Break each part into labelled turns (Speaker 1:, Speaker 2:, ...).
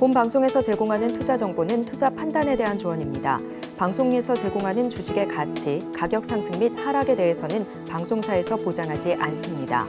Speaker 1: 본 방송에서 제공하는 투자 정보는 투자 판단에 대한 조언입니다. 방송에서 제공하는 주식의 가치, 가격 상승 및 하락에 대해서는 방송사에서 보장하지 않습니다.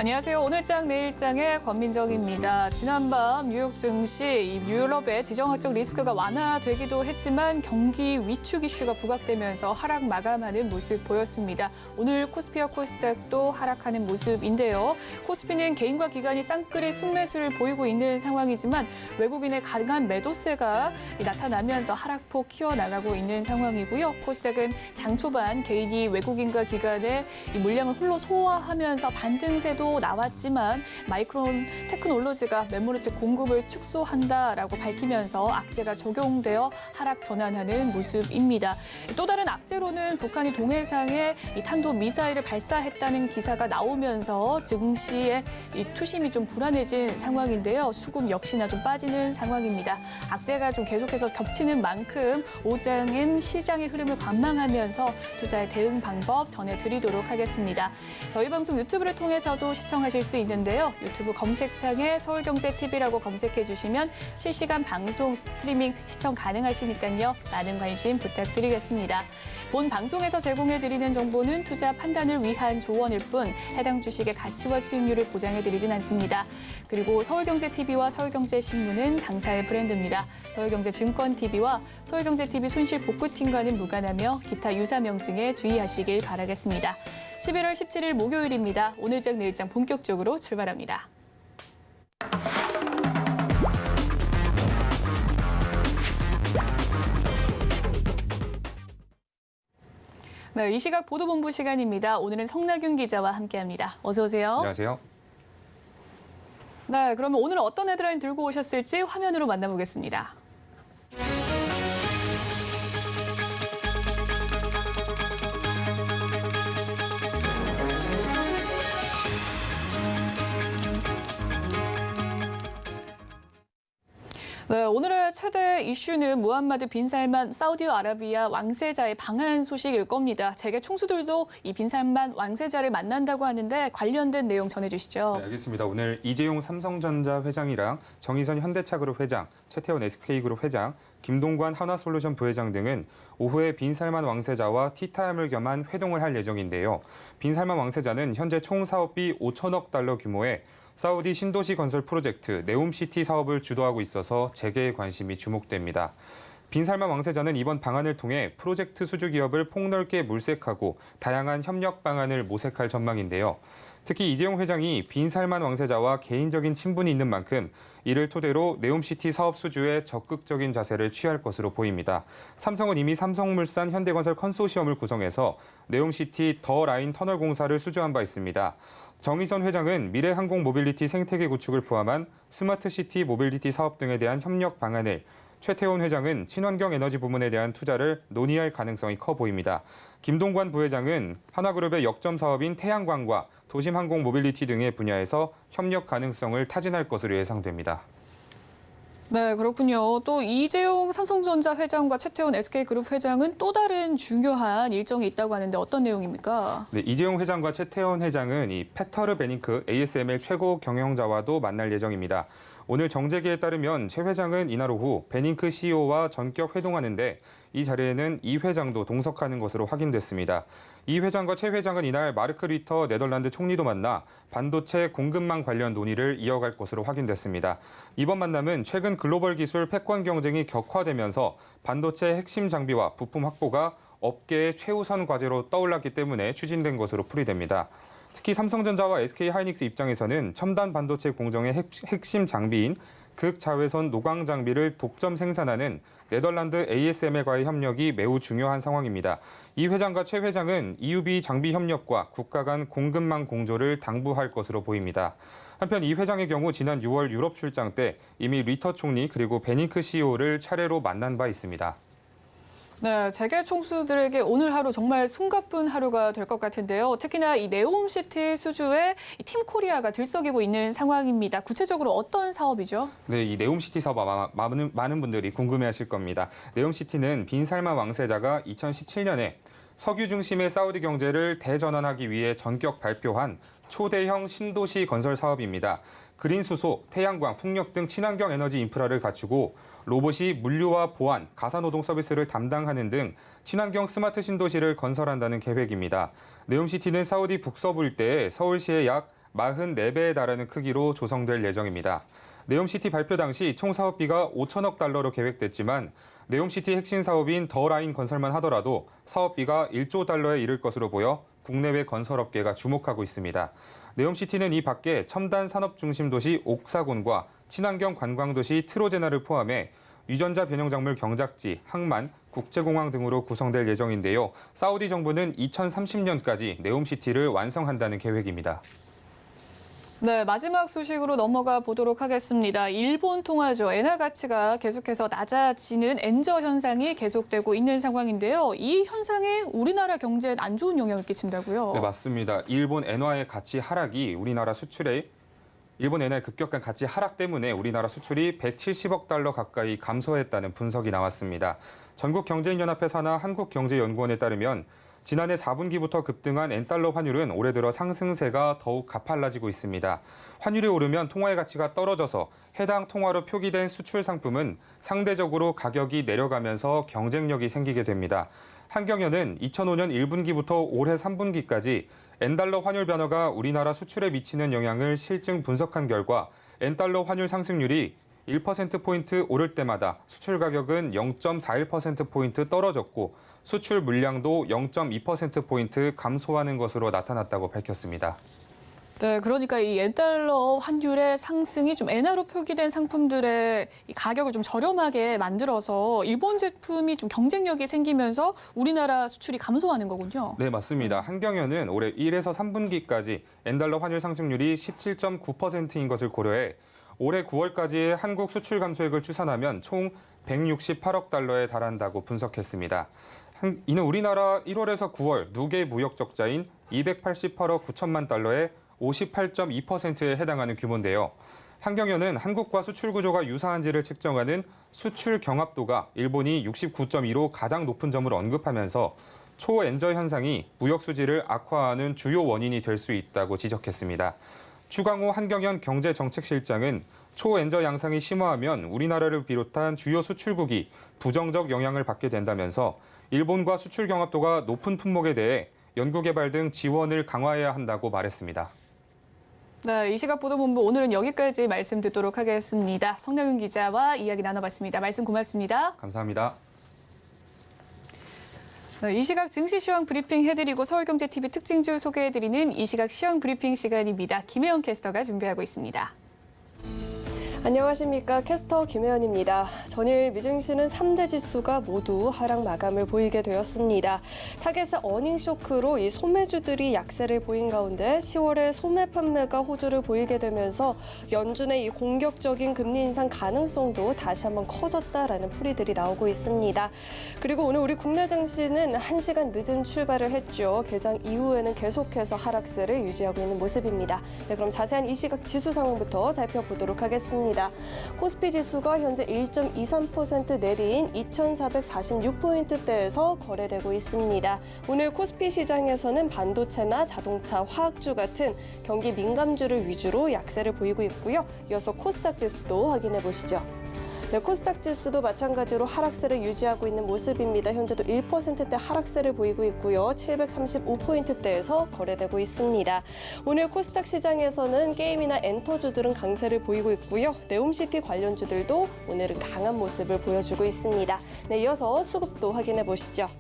Speaker 2: 안녕하세요. 오늘장 내일장의 권민정입니다. 지난밤 뉴욕 증시, 유럽의 지정학적 리스크가 완화되기도 했지만 경기 위축 이슈가 부각되면서 하락 마감하는 모습 보였습니다. 오늘 코스피와 코스닥도 하락하는 모습인데요. 코스피는 개인과 기관이 쌍끌이 순매수를 보이고 있는 상황이지만 외국인의 강한 매도세가 나타나면서 하락폭 키워나가고 있는 상황이고요. 코스닥은 장 초반 개인이 외국인과 기관의 물량을 홀로 소화하면서 반등세도 나왔지만 마이크론 테크놀로지가 메모리칩 공급을 축소한다라고 밝히면서 악재가 적용되어 하락 전환하는 모습입니다. 또 다른 악재로는 북한이 동해상에 탄도 미사일을 발사했다는 기사가 나오면서 증시의 투심이 좀 불안해진 상황인데요. 수급 역시나 좀 빠지는 상황입니다. 악재가 좀 계속해서 겹치는 만큼 오장은 시장의 흐름을 관망하면서 투자의 대응 방법 전해드리도록 하겠습니다. 저희 방송 유튜브를 통해서도 시청하실 수 있는데요. 유튜브 검색창에 서울경제TV라고 검색해 주시면 실시간 방송 스트리밍 시청 가능하시니까요. 많은 관심 부탁드리겠습니다. 본 방송에서 제공해드리는 정보는 투자 판단을 위한 조언일 뿐 해당 주식의 가치와 수익률을 보장해드리진 않습니다. 그리고 서울경제TV와 서울경제신문은 당사의 브랜드입니다. 서울경제증권TV와 서울경제TV 손실복구팀과는 무관하며 기타 유사 명칭에 주의하시길 바라겠습니다. 11월 17일 목요일입니다. 오늘장 내일장 본격적으로 출발합니다. 네, 이 시각 보도본부 시간입니다. 오늘은 성나균 기자와 함께합니다. 어서 오세요.
Speaker 3: 안녕하세요.
Speaker 2: 네, 그러면 오늘 어떤 헤드라인 들고 오셨을지 화면으로 만나보겠습니다. 네, 오늘의 최대 이슈는 무함마드 빈 살만 사우디아라비아 왕세자의 방한 소식일 겁니다. 재계 총수들도 이 빈 살만 왕세자를 만난다고 하는데 관련된 내용 전해주시죠.
Speaker 3: 네, 알겠습니다. 오늘 이재용 삼성전자 회장이랑 정의선 현대차그룹 회장, 최태원 SK그룹 회장, 김동관 한화솔루션 부회장 등은 오후에 빈 살만 왕세자와 티타임을 겸한 회동을 할 예정인데요. 빈 살만 왕세자는 현재 총 사업비 5천억 달러 규모의 사우디 신도시 건설 프로젝트 네옴시티 사업을 주도하고 있어서 재계의 관심이 주목됩니다. 빈 살만 왕세자는 이번 방안을 통해 프로젝트 수주 기업을 폭넓게 물색하고 다양한 협력 방안을 모색할 전망인데요. 특히 이재용 회장이 빈 살만 왕세자와 개인적인 친분이 있는 만큼 이를 토대로 네옴시티 사업 수주에 적극적인 자세를 취할 것으로 보입니다. 삼성은 이미 삼성물산 현대건설 컨소시엄을 구성해서 네옴시티 더 라인 터널 공사를 수주한 바 있습니다. 정의선 회장은 미래항공 모빌리티 생태계 구축을 포함한 스마트시티 모빌리티 사업 등에 대한 협력 방안을, 최태원 회장은 친환경 에너지 부문에 대한 투자를 논의할 가능성이 커 보입니다. 김동관 부회장은 한화그룹의 역점 사업인 태양광과 도심항공 모빌리티 등의 분야에서 협력 가능성을 타진할 것으로 예상됩니다.
Speaker 2: 네, 그렇군요. 또 이재용 삼성전자 회장과 최태원 SK그룹 회장은 또 다른 중요한 일정이 있다고 하는데 어떤 내용입니까?
Speaker 3: 네, 이재용 회장과 최태원 회장은 이 페터르 베닝크 ASML 최고 경영자와도 만날 예정입니다. 오늘 정재계에 따르면 최 회장은 이날 오후 베닝크 CEO와 전격 회동하는데 이 자리에는 이 회장도 동석하는 것으로 확인됐습니다. 이 회장과 최 회장은 이날 마르크 리터 네덜란드 총리도 만나 반도체 공급망 관련 논의를 이어갈 것으로 확인됐습니다. 이번 만남은 최근 글로벌 기술 패권 경쟁이 격화되면서 반도체 핵심 장비와 부품 확보가 업계의 최우선 과제로 떠올랐기 때문에 추진된 것으로 풀이됩니다. 특히 삼성전자와 SK하이닉스 입장에서는 첨단 반도체 공정의 핵심 장비인 극자외선 노광 장비를 독점 생산하는 네덜란드 ASML과의 협력이 매우 중요한 상황입니다. 이 회장과 최 회장은 EUV 장비 협력과 국가 간 공급망 공조를 당부할 것으로 보입니다. 한편 이 회장의 경우 지난 6월 유럽 출장 때 이미 리터 총리 그리고 베닝크 CEO를 차례로 만난 바 있습니다.
Speaker 2: 네, 재계 총수들에게 오늘 하루 정말 숨가쁜 하루가 될 것 같은데요. 특히나 이 네옴시티 수주에 팀코리아가 들썩이고 있는 상황입니다. 구체적으로 어떤 사업이죠?
Speaker 3: 네, 이 네옴시티 사업 아마 많은 분들이 궁금해하실 겁니다. 네옴시티는 빈 살만 왕세자가 2017년에 석유 중심의 사우디 경제를 대전환하기 위해 전격 발표한 초대형 신도시 건설 사업입니다. 그린 수소, 태양광, 풍력 등 친환경 에너지 인프라를 갖추고 로봇이 물류와 보안, 가사노동 서비스를 담당하는 등 친환경 스마트 신도시를 건설한다는 계획입니다. 네옴시티는 사우디 북서부 일대에 서울시의 약 44배에 달하는 크기로 조성될 예정입니다. 네옴시티 발표 당시 총 사업비가 5천억 달러로 계획됐지만 네옴시티 핵심 사업인 더 라인 건설만 하더라도 사업비가 1조 달러에 이를 것으로 보여 국내외 건설업계가 주목하고 있습니다. 네옴시티는 이 밖에 첨단 산업 중심 도시 옥사곤과 친환경 관광도시 트로제나를 포함해 유전자 변형 작물 경작지, 항만, 국제공항 등으로 구성될 예정인데요. 사우디 정부는 2030년까지 네옴시티를 완성한다는 계획입니다.
Speaker 2: 네, 마지막 소식으로 넘어가 보도록 하겠습니다. 일본 통화죠. 엔화 가치가 계속해서 낮아지는 엔저 현상이 계속되고 있는 상황인데요. 이 현상이 우리나라 경제에 안 좋은 영향을 끼친다고요?
Speaker 3: 네, 맞습니다. 일본 엔화의 가치 하락이 우리나라 수출에 일본 엔화의 급격한 가치 하락 때문에 우리나라 수출이 170억 달러 가까이 감소했다는 분석이 나왔습니다. 전국경제인연합회 산하 한국경제연구원에 따르면 지난해 4분기부터 급등한 엔달러 환율은 올해 들어 상승세가 더욱 가팔라지고 있습니다. 환율이 오르면 통화의 가치가 떨어져서 해당 통화로 표기된 수출 상품은 상대적으로 가격이 내려가면서 경쟁력이 생기게 됩니다. 한경연은 2005년 1분기부터 올해 3분기까지 엔달러 환율 변화가 우리나라 수출에 미치는 영향을 실증 분석한 결과 엔달러 환율 상승률이 1%포인트 오를 때마다 수출 가격은 0.41%포인트 떨어졌고 수출 물량도 0.2%포인트 감소하는 것으로 나타났다고 밝혔습니다.
Speaker 2: 네, 그러니까 이 엔달러 환율의 상승이 좀 엔화로 표기된 상품들의 이 가격을 좀 저렴하게 만들어서 일본 제품이 좀 경쟁력이 생기면서 우리나라 수출이 감소하는 거군요.
Speaker 3: 네, 맞습니다. 한경연은 올해 1에서 3분기까지 엔달러 환율 상승률이 17.9%인 것을 고려해 올해 9월까지의 한국 수출 감소액을 추산하면 총 168억 달러에 달한다고 분석했습니다. 이는 우리나라 1월에서 9월 누계 무역 적자인 288억 9천만 달러의 58.2%에 해당하는 규모인데요. 한경연은 한국과 수출 구조가 유사한지를 측정하는 수출 경합도가 일본이 69.2로 가장 높은 점을 언급하면서 초엔저 현상이 무역 수지를 악화하는 주요 원인이 될 수 있다고 지적했습니다. 추강호 한경연 경제정책실장은 초엔저 양상이 심화하면 우리나라를 비롯한 주요 수출국이 부정적 영향을 받게 된다면서 일본과 수출 경합도가 높은 품목에 대해 연구개발 등 지원을 강화해야 한다고 말했습니다.
Speaker 2: 네, 이 시각 보도본부 오늘은 여기까지 말씀 듣도록 하겠습니다. 성명윤 기자와 이야기 나눠봤습니다. 말씀 고맙습니다.
Speaker 3: 감사합니다.
Speaker 2: 네, 이 시각 증시 시황 브리핑 해드리고 서울경제TV 특징주 소개해드리는 이 시각 시황 브리핑 시간입니다. 김혜영 캐스터가 준비하고 있습니다.
Speaker 4: 안녕하십니까. 캐스터 김혜연입니다. 전일 미증시는 3대 지수가 모두 하락 마감을 보이게 되었습니다. 타겟의 어닝 쇼크로 이 소매주들이 약세를 보인 가운데 10월에 소매 판매가 호조를 보이게 되면서 연준의 이 공격적인 금리 인상 가능성도 다시 한번 커졌다라는 풀이들이 나오고 있습니다. 그리고 오늘 우리 국내 증시는 1시간 늦은 출발을 했죠. 개장 이후에는 계속해서 하락세를 유지하고 있는 모습입니다. 네, 그럼 자세한 이 시각 지수 상황부터 살펴보도록 하겠습니다. 코스피 지수가 현재 1.23% 내린 2,446포인트대에서 거래되고 있습니다. 오늘 코스피 시장에서는 반도체나 자동차, 화학주 같은 경기 민감주를 위주로 약세를 보이고 있고요. 이어서 코스닥 지수도 확인해 보시죠. 네, 코스닥 지수도 마찬가지로 하락세를 유지하고 있는 모습입니다. 현재도 1%대 하락세를 보이고 있고요. 735포인트대에서 거래되고 있습니다. 오늘 코스닥 시장에서는 게임이나 엔터주들은 강세를 보이고 있고요. 네옴시티 관련주들도 오늘은 강한 모습을 보여주고 있습니다. 네, 이어서 수급도 확인해 보시죠.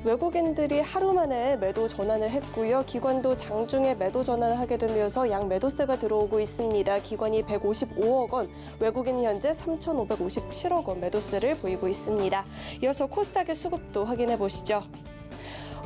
Speaker 4: 외국인들이 하루 만에 매도 전환을 했고요. 기관도 장중에 매도 전환을 하게 되면서 양 매도세가 들어오고 있습니다. 기관이 155억 원, 외국인이 현재 3,557억 원 매도세를 보이고 있습니다. 이어서 코스닥의 수급도 확인해 보시죠.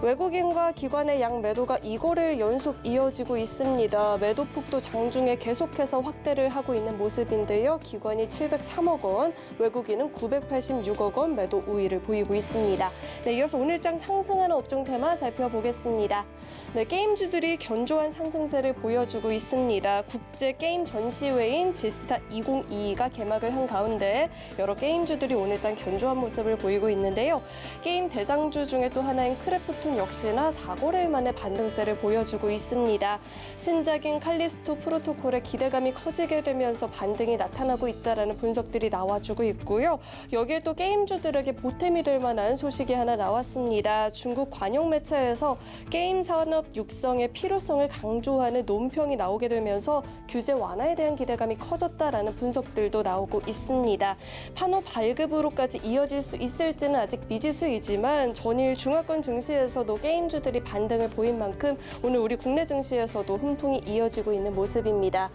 Speaker 4: 외국인과 기관의 양 매도가 2거래일 연속 이어지고 있습니다. 매도폭도 장중에 계속해서 확대를 하고 있는 모습인데요. 기관이 703억 원, 외국인은 986억 원 매도 우위를 보이고 있습니다. 네, 이어서 오늘장 상승하는 업종 테마 살펴보겠습니다. 네, 게임주들이 견조한 상승세를 보여주고 있습니다. 국제 게임 전시회인 지스타 2022가 개막을 한 가운데 여러 게임주들이 오늘장 견조한 모습을 보이고 있는데요. 게임 대장주 중에 또 하나인 크래프트 스플래툰 역시나 4거래일 만에 반등세를 보여주고 있습니다. 신작인 칼리스토 프로토콜의 기대감이 커지게 되면서 반등이 나타나고 있다는 분석들이 나와주고 있고요. 여기에 또 게임주들에게 보탬이 될 만한 소식이 하나 나왔습니다. 중국 관영 매체에서 게임 산업 육성의 필요성을 강조하는 논평이 나오게 되면서 규제 완화에 대한 기대감이 커졌다라는 분석들도 나오고 있습니다. 판호 발급으로까지 이어질 수 있을지는 아직 미지수이지만 전일 중화권 증시에서도 게임주들이 반등을 보인 만큼 오늘 우리 국내 증시에서도 훈풍이 이어지고 있는 모습입니다.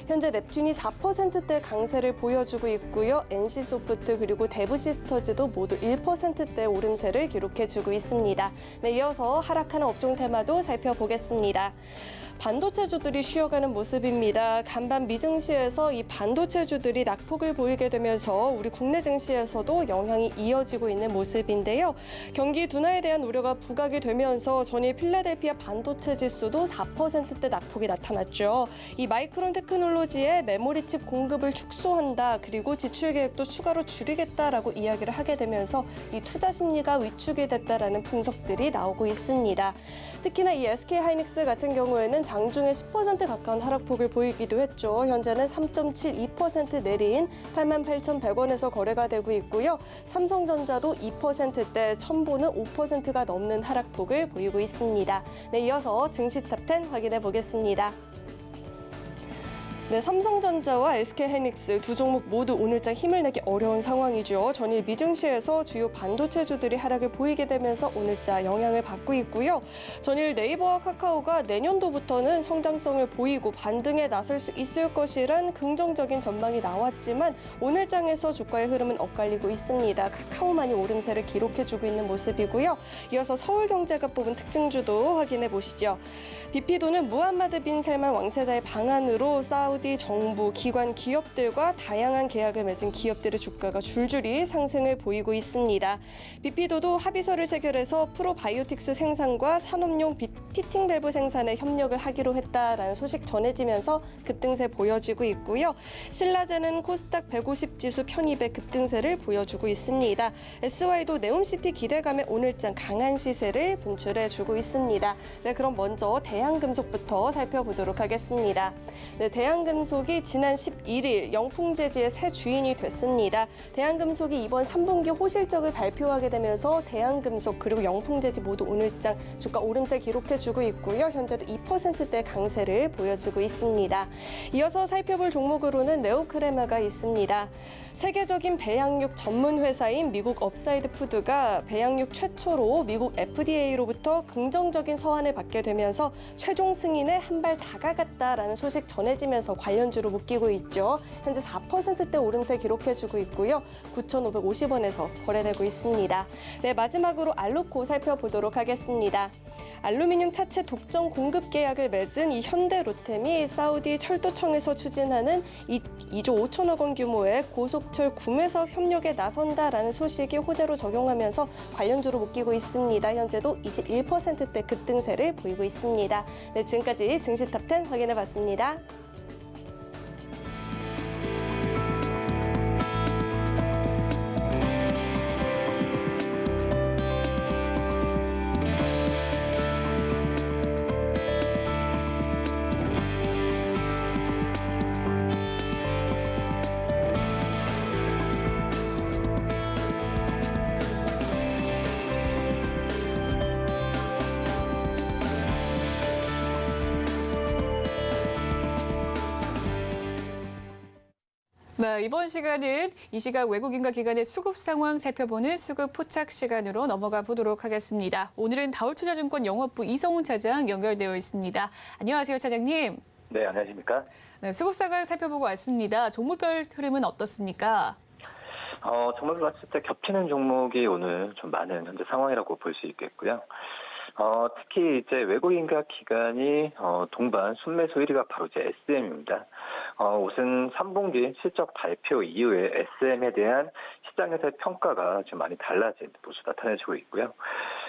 Speaker 4: 현재 넵튠이 4%대 강세를 보여주고 있고요. NC소프트 그리고 대부시스터즈도 모두 1%대 오름세를 기록해주고 있습니다. 네, 이어서 하락하는 업종 테마도 살펴보겠습니다. 반도체주들이 쉬어가는 모습입니다. 간밤 미증시에서 이 반도체주들이 낙폭을 보이게 되면서 우리 국내 증시에서도 영향이 이어지고 있는 모습인데요. 경기 둔화에 대한 우려가 부각이 되면서 전일 필라델피아 반도체 지수도 4%대 낙폭이 나타났죠. 이 마이크론 테크놀로지의 메모리 칩 공급을 축소한다. 그리고 지출 계획도 추가로 줄이겠다라고 이야기를 하게 되면서 이 투자 심리가 위축이 됐다라는 분석들이 나오고 있습니다. 특히나 이 SK하이닉스 같은 경우에는 장중에 10% 가까운 하락폭을 보이기도 했죠. 현재는 3.72% 내린 88,100원에서 거래가 되고 있고요. 삼성전자도 2%대, 첨보는 5%가 넘는 하락폭을 보이고 있습니다. 네, 이어서 증시 탑10 확인해 보겠습니다. 네, 삼성전자와 SK하이닉스 두 종목 모두 오늘장 힘을 내기 어려운 상황이죠. 전일 미증시에서 주요 반도체주들이 하락을 보이게 되면서 오늘자 영향을 받고 있고요. 전일 네이버와 카카오가 내년도부터는 성장성을 보이고 반등에 나설 수 있을 것이란 긍정적인 전망이 나왔지만 오늘장에서 주가의 흐름은 엇갈리고 있습니다. 카카오만이 오름세를 기록해주고 있는 모습이고요. 이어서 서울경제가 뽑은 특징주도 확인해 보시죠. 비피도는 무함마드 빈 살만 왕세자의 방한으로 사우디 정부, 기관, 기업들과 다양한 계약을 맺은 기업들의 주가가 줄줄이 상승을 보이고 있습니다. 비피도도 합의서를 체결해서 프로바이오틱스 생산과 산업용 피팅 밸브 생산에 협력을 하기로 했다라는 소식 전해지면서 급등세 보여지고 있고요. 신라제는 코스닥 150 지수 편입의 급등세를 보여주고 있습니다. SY도 네옴시티 기대감에 오늘장 강한 시세를 분출해주고 있습니다. 네, 그럼 먼저 대한금속부터 살펴보도록 하겠습니다. 네, 대한금속이 지난 11일 영풍재지의 새 주인이 됐습니다. 대한금속이 이번 3분기 호실적을 발표하게 되면서 대한금속 그리고 영풍재지 모두 오늘장 주가 오름세 기록해주고 있고요. 현재도 2%대 강세를 보여주고 있습니다. 이어서 살펴볼 종목으로는 네오크레마가 있습니다. 세계적인 배양육 전문 회사인 미국 업사이드 푸드가 배양육 최초로 미국 FDA로부터 긍정적인 서한을 받게 되면서 최종 승인에 한 발 다가갔다라는 소식 전해지면서 관련주로 묶이고 있죠. 현재 4%대 오름세 기록해주고 있고요. 9,550원에서 거래되고 있습니다. 네, 마지막으로 알루코 살펴보도록 하겠습니다. 알루미늄 차체 독점 공급 계약을 맺은 이 현대로템이 사우디 철도청에서 추진하는 2조 5천억 원 규모의 고속철 구매 사업 협력에 나선다라는 소식이 호재로 적용하면서 관련주로 묶이고 있습니다. 현재도 21%대 급등세를 보이고 있습니다. 네, 지금까지 증시 탑10 확인해봤습니다.
Speaker 2: 네, 이번 시간은 이 시각 외국인과 기관의 수급 상황 살펴보는 수급 포착 시간으로 넘어가 보도록 하겠습니다. 오늘은 다올투자증권 영업부 이성훈 차장 연결되어 있습니다. 안녕하세요, 차장님.
Speaker 5: 네, 안녕하십니까?
Speaker 2: 네, 수급 상황 살펴보고 왔습니다. 종목별 흐름은 어떻습니까?
Speaker 5: 종목을 봤을 때 겹치는 종목이 오늘 좀 많은 현재 상황이라고 볼 수 있겠고요. 특히 이제 외국인과 기관이 동반 순매수 1위가 바로 이제 SM입니다. 우선 3분기 실적 발표 이후에 SM에 대한 시장에서의 평가가 좀 많이 달라진 모습 나타내주고 있고요.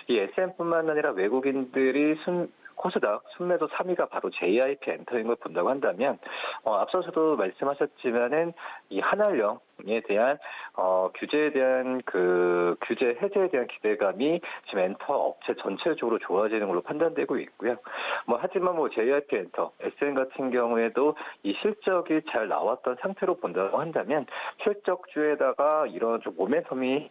Speaker 5: 이 SM뿐만 아니라 외국인들이 코스닥 순매도 3위가 바로 JYP 엔터인 걸 본다고 한다면 앞서서도 말씀하셨지만은 이 한알령에 대한 규제에 대한 그 규제 해제에 대한 기대감이 지금 엔터 업체 전체적으로 좋아지는 걸로 판단되고 있고요. 하지만 JYP 엔터, SM 같은 경우에도 이 실적이 잘 나왔던 상태로 본다고 한다면 실적주에다가 이런 좀 모멘텀이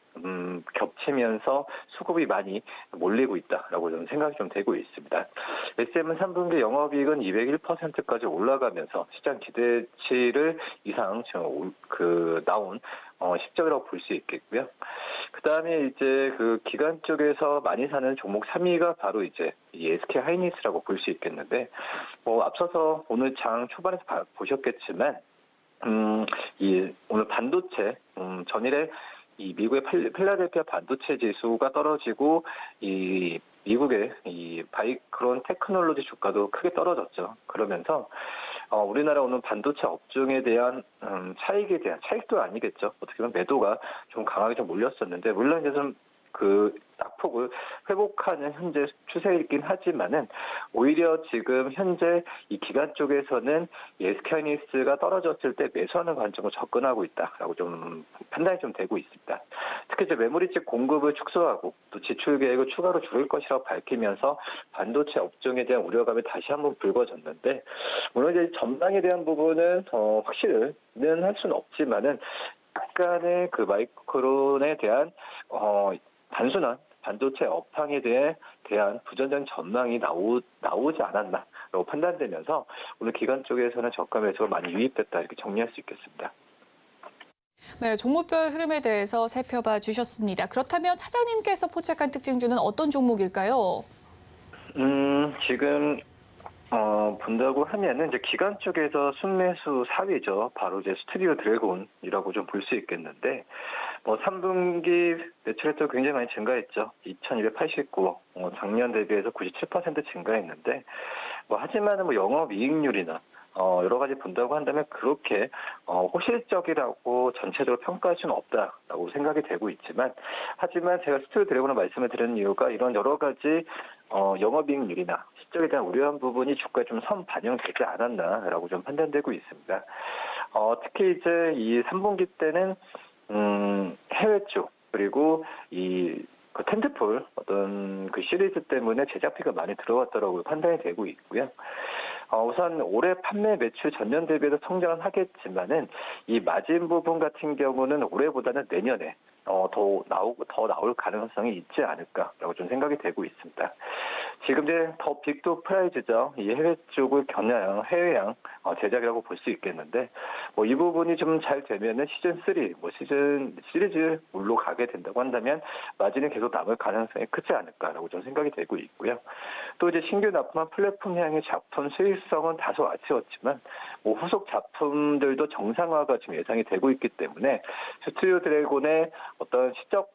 Speaker 5: 겹치면서 수급이 많이 몰리고 있다라고 저는 생각이 좀 되고 있습니다. SM은 3분기 영업이익은 201%까지 올라가면서 시장 기대치를 이상 나온 실적이라고 볼 수 있겠고요. 그 다음에 이제 그 기관 쪽에서 많이 사는 종목 3위가 바로 이제 이 SK 하이닉스라고 볼 수 있겠는데, 앞서서 오늘 장 초반에서 보셨겠지만, 오늘 반도체, 전일에 이 미국의 필라델피아 반도체 지수가 떨어지고 이 미국의 이 바이크론 테크놀로지 주가도 크게 떨어졌죠. 그러면서 우리나라 오늘 반도체 업종에 대한 차익도 아니겠죠. 어떻게 보면 매도가 좀 강하게 좀 몰렸었는데, 물론 이제 좀 그 낙폭을 회복하는 현재 추세이긴 하지만은 오히려 지금 현재 이 기관 쪽에서는 SK하이닉스가 떨어졌을 때 매수하는 관점으로 접근하고 있다라고 좀 판단이 좀 되고 있습니다. 특히 이제 메모리칩 공급을 축소하고 또 지출 계획을 추가로 줄일 것이라고 밝히면서 반도체 업종에 대한 우려감이 다시 한번 불거졌는데, 물론 이제 전망에 대한 부분은 확실히는 할 수는 없지만은 약간의 그 마이크론에 대한 단순한 반도체 업황에 대한 부정적인 전망이 나오지 않았나라고 판단되면서 오늘 기관 쪽에서는 저가 매수가 많이 유입됐다, 이렇게 정리할 수 있겠습니다.
Speaker 2: 네, 종목별 흐름에 대해서 살펴봐 주셨습니다. 그렇다면 차장님께서 포착한 특징주는 어떤 종목일까요?
Speaker 5: 지금 본다고 하면은 이제 기관 쪽에서 순매수 4위죠. 바로 이제 스튜디오 드래곤이라고 좀 볼 수 있겠는데, 3분기 매출액도 굉장히 많이 증가했죠. 2,289억. 작년 대비해서 97% 증가했는데, 하지만은 영업이익률이나 여러 가지 본다고 한다면 그렇게 호실적이라고 전체적으로 평가할 수는 없다라고 생각이 되고 있지만, 하지만 제가 스튜디오 드래곤을 말씀을 드리는 이유가 이런 여러 가지 영업이익률이나 실적에 대한 우려한 부분이 주가에 좀 반영되지 않았나라고 좀 판단되고 있습니다. 특히 이제 이 3분기 때는 해외 쪽, 그리고 그 텐트폴 어떤 그 시리즈 때문에 제작비가 많이 들어갔더라고요. 판단이 되고 있고요. 우선 올해 판매 매출 전년 대비해서 성장은 하겠지만은 이 마진 부분 같은 경우는 올해보다는 내년에 더 나올 가능성이 있지 않을까라고 좀 생각이 되고 있습니다. 지금 이제 더 빅도 프라이즈죠. 이 해외 쪽을 겨냥한 해외양 제작이라고 볼 수 있겠는데, 이 부분이 좀 잘 되면은 시즌 3, 시리즈물로 가게 된다고 한다면 마진이 계속 남을 가능성이 크지 않을까라고 좀 생각이 되고 있고요. 또 이제 신규 납품한 플랫폼향의 작품 수익성은 다소 아쉬웠지만, 후속 작품들도 정상화가 지금 예상이 되고 있기 때문에 스튜디오 드래곤의 어떤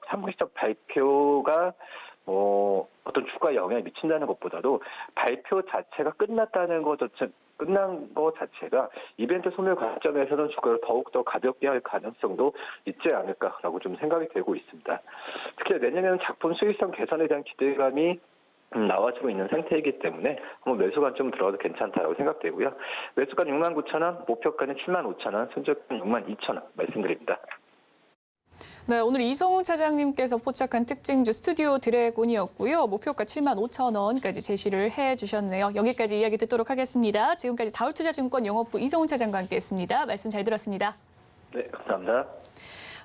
Speaker 5: 3분 시적 발표가 어떤 주가에 영향을 미친다는 것보다도 발표 자체가 끝난 것 자체가 이벤트 소멸 관점에서는 주가를 더욱더 가볍게 할 가능성도 있지 않을까라고 좀 생각이 되고 있습니다. 특히 내년에는 작품 수익성 개선에 대한 기대감이 나와지고 있는 상태이기 때문에 한번 매수 관점 들어가도 괜찮다라고 생각되고요. 매수가는 69,000원, 목표가는 75,000원, 손절가는 62,000원 말씀드립니다.
Speaker 2: 네, 오늘 이성훈 차장님께서 포착한 특징주 스튜디오 드래곤이었고요. 목표가 75,000원까지 제시를 해주셨네요. 여기까지 이야기 듣도록 하겠습니다. 지금까지 다울투자증권 영업부 이성훈 차장과 함께했습니다. 말씀 잘 들었습니다.
Speaker 5: 네, 감사합니다.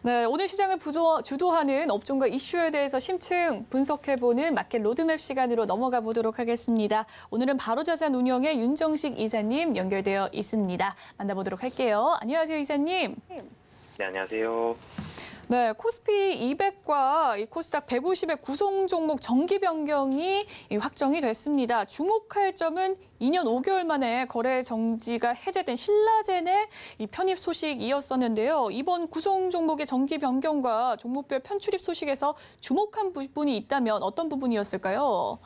Speaker 2: 네, 오늘 시장을 주도하는 업종과 이슈에 대해서 심층 분석해보는 마켓 로드맵 시간으로 넘어가 보도록 하겠습니다. 오늘은 바로자산운용의 윤정식 이사님 연결되어 있습니다. 만나보도록 할게요. 안녕하세요, 이사님.
Speaker 6: 네, 안녕하세요.
Speaker 2: 네, 코스피 200과 이 코스닥 150의 구성 종목 정기 변경이 확정이 됐습니다. 주목할 점은 2년 5개월 만에 거래 정지가 해제된 신라젠의 이 편입 소식이었었는데요. 이번 구성 종목의 정기 변경과 종목별 편출입 소식에서 주목한 부분이 있다면 어떤 부분이었을까요?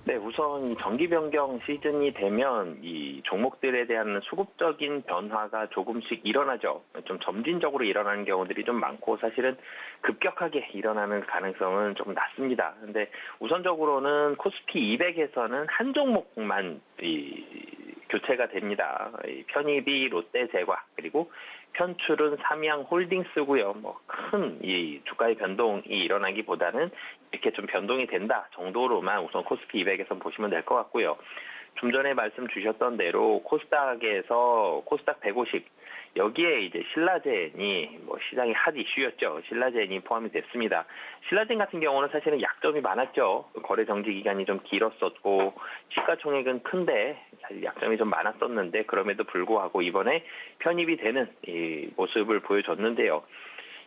Speaker 6: 네, 우선 이 정기 변경 시즌이 되면 이 종목들에 대한 수급적인 변화가 조금씩 일어나죠. 좀 점진적으로 일어나는 경우들이 좀 많고 사실은 급격하게 일어나는 가능성은 좀 낮습니다. 근데 우선적으로는 코스피 200에서는 한 종목만 교체가 됩니다. 편입이 롯데제과 그리고 편출은 삼양홀딩스고요. 뭐 큰 이 주가의 변동이 일어나기보다는 이렇게 좀 변동이 된다 정도로만 우선 코스피 200에서 보시면 될 것 같고요. 좀 전에 말씀 주셨던 대로 코스닥에서 코스닥 150 여기에 이제 신라젠이 뭐 시장의 핫 이슈였죠. 신라젠이 포함이 됐습니다. 신라젠 같은 경우는 사실은 약점이 많았죠. 거래 정지 기간이 좀 길었었고 시가총액은 큰데 사실 약점이 좀 많았었는데 그럼에도 불구하고 이번에 편입이 되는 이 모습을 보여줬는데요.